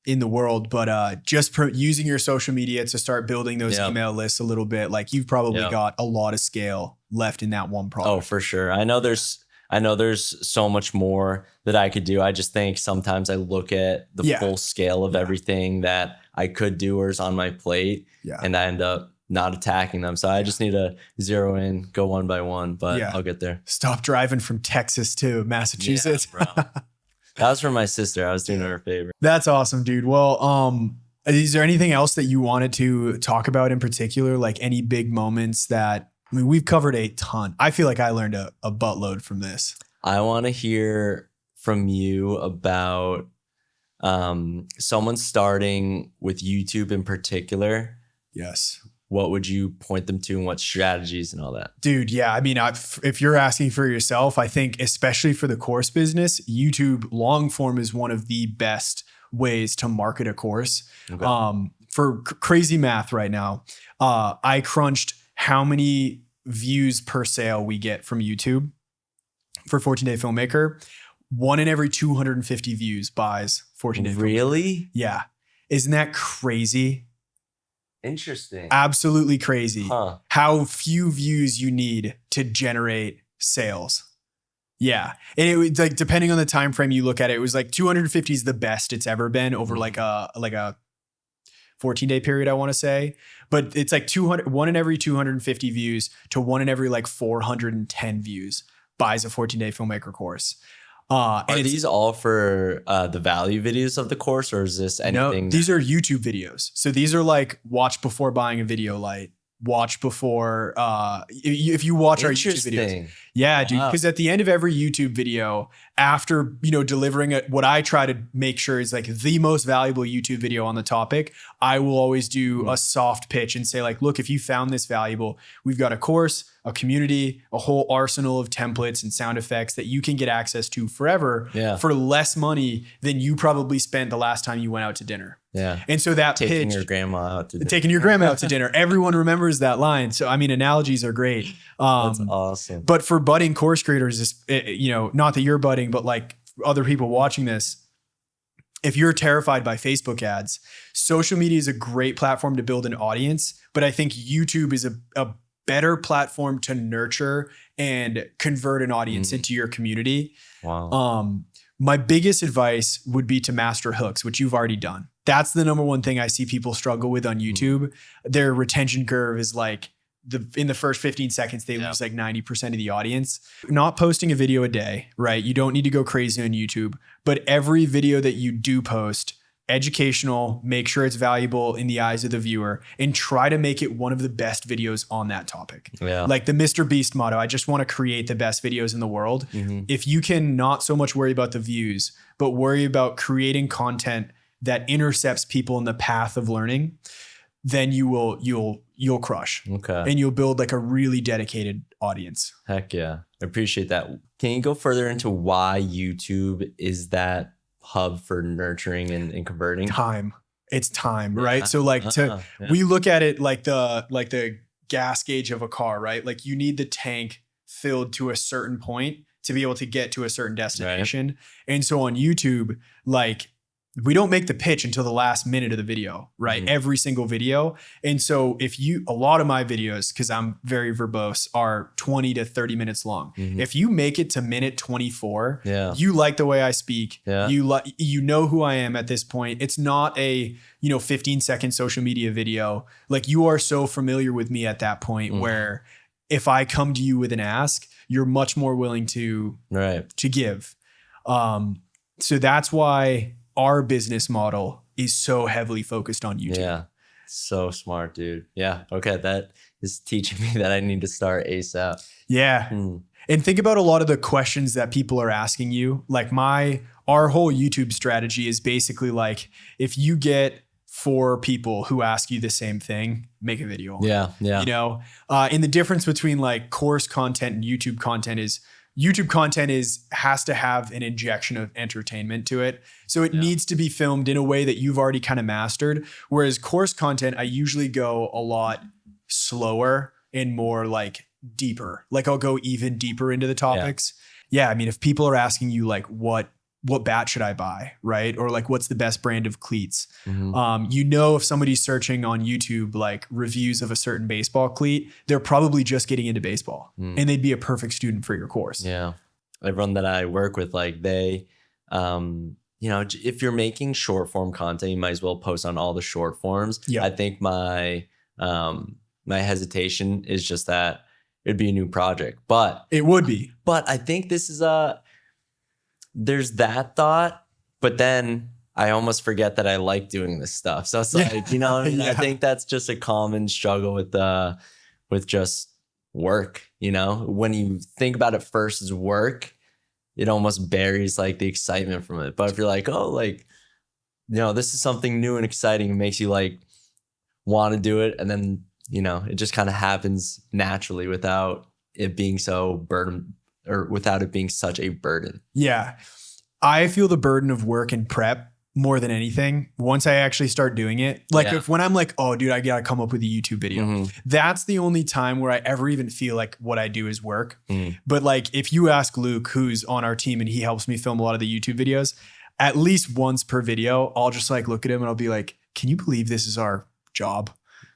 in the world, but just using your social media to start building those email lists a little bit, like you've probably got a lot of scale left in that one product. Oh, for sure. I know there's so much more that I could do. I just think sometimes I look at the full scale of everything that I could do or is on my plate, and I end up not attacking them. So I just need to zero in, go one by one, but I'll get there. Stop driving from Texas to Massachusetts. Yeah, bro. That was for my sister. I was doing her a favor. That's awesome, dude. Well, is there anything else that you wanted to talk about in particular? Like any big moments we've covered a ton. I feel like I learned a buttload from this. I want to hear from you about someone starting with YouTube in particular. Yes. What would you point them to and what strategies and all that? Dude, yeah. I mean, if you're asking for yourself, I think especially for the course business, YouTube long form is one of the best ways to market a course. Okay. For crazy math right now, I crunched how many views per sale we get from YouTube for 14-day filmmaker. 1 in every 250 views buys 14-day filmmaker. Really? Yeah. Isn't that crazy? Interesting. Absolutely crazy. How few views you need to generate sales. Yeah. And it was like, depending on the time frame you look at it, it was like 250 is the best it's ever been over like a 14-day period, I want to say. But it's like 1 in every 250 views to 1 in every like 410 views buys a 14-day filmmaker course. Are these all for the value videos of the course, or is this anything? No, these are YouTube videos. So these are like watch before buying a video light, watch before, if you watch our YouTube videos. Yeah, dude. Because at the end of every YouTube video, after, delivering what I try to make sure is like the most valuable YouTube video on the topic, I will always do a soft pitch and say like, look, if you found this valuable, we've got a course, a community, a whole arsenal of templates and sound effects that you can get access to forever for less money than you probably spent the last time you went out to dinner. Yeah. And so that taking pitch, your grandma out to dinner. Taking your grandma out to dinner. Everyone remembers that line. So, I mean, analogies are great. That's awesome. But for budding course creators, not that you're budding, but like other people watching this, if you're terrified by Facebook ads, social media is a great platform to build an audience. But I think YouTube is a better platform to nurture and convert an audience into your community. Wow. My biggest advice would be to master hooks, which you've already done. That's the number one thing I see people struggle with on YouTube. Their retention curve is like in the first 15 seconds, they lose like 90% of the audience. Not posting a video a day, right? You don't need to go crazy on YouTube, but every video that you do post, educational, make sure it's valuable in the eyes of the viewer, and try to make it one of the best videos on that topic. Yeah. Like the Mr. Beast motto, I just want to create the best videos in the world. If you can not so much worry about the views, but worry about creating content that intercepts people in the path of learning, then you'll crush. Okay. And you'll build like a really dedicated audience. Heck yeah. I appreciate that. Can you go further into why YouTube is that hub for nurturing and converting? It's time, right? So like we look at it like the gas gauge of a car, right? Like you need the tank filled to a certain point to be able to get to a certain destination. Right. And so on YouTube, like we don't make the pitch until the last minute of the video, right? Every single video. And so a lot of my videos, because I'm very verbose, are 20 to 30 minutes long. If you make it to minute 24, you like the way I speak, you know who I am at this point. It's not a 15-second social media video. Like you are so familiar with me at that point where if I come to you with an ask, you're much more willing to give. So that's why our business model is so heavily focused on YouTube. Yeah. So smart, dude. Yeah. Okay. That is teaching me that I need to start ASAP. Yeah. And think about a lot of the questions that people are asking you. Like our whole YouTube strategy is basically like, if you get 4 people who ask you the same thing, make a video. Yeah. And the difference between like course content and YouTube content is YouTube content has to have an injection of entertainment to it. So it needs to be filmed in a way that you've already kind of mastered. Whereas course content, I usually go a lot slower and more like deeper. Like I'll go even deeper into the topics. Yeah. I mean, if people are asking you like, what bat should I buy? Right. Or like, what's the best brand of cleats? If somebody's searching on YouTube, like reviews of a certain baseball cleat, they're probably just getting into baseball and they'd be a perfect student for your course. Yeah. Everyone that I work with, like they, if you're making short form content, you might as well post on all the short forms. Yeah. I think my hesitation is just that it'd be a new project, but it would be, but I think this is there's that thought, but then I almost forget that I like doing this stuff. So it's like, I think that's just a common struggle with just work, when you think about it first as work, it almost buries like the excitement from it. But if you're like, this is something new and exciting, it makes you like want to do it. And then, it just kind of happens naturally without it being so burden or without it being such a burden. Yeah. I feel the burden of work and prep more than anything once I actually start doing it. Like when I'm like, oh dude, I gotta come up with a YouTube video. That's the only time where I ever even feel like what I do is work. But like if you ask Luke, who's on our team and he helps me film a lot of the YouTube videos, at least once per video, I'll just like look at him and I'll be like, can you believe this is our job?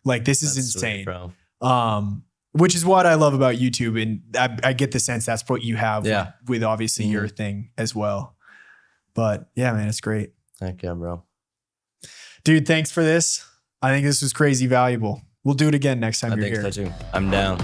Like this is insane. Sweet, bro. Which is what I love about YouTube. And I get the sense that's what you have with obviously your thing as well. But yeah, man, it's great. Heck yeah, bro. Dude, thanks for this. I think this was crazy valuable. We'll do it again next time you're here. I think so too. I'm down.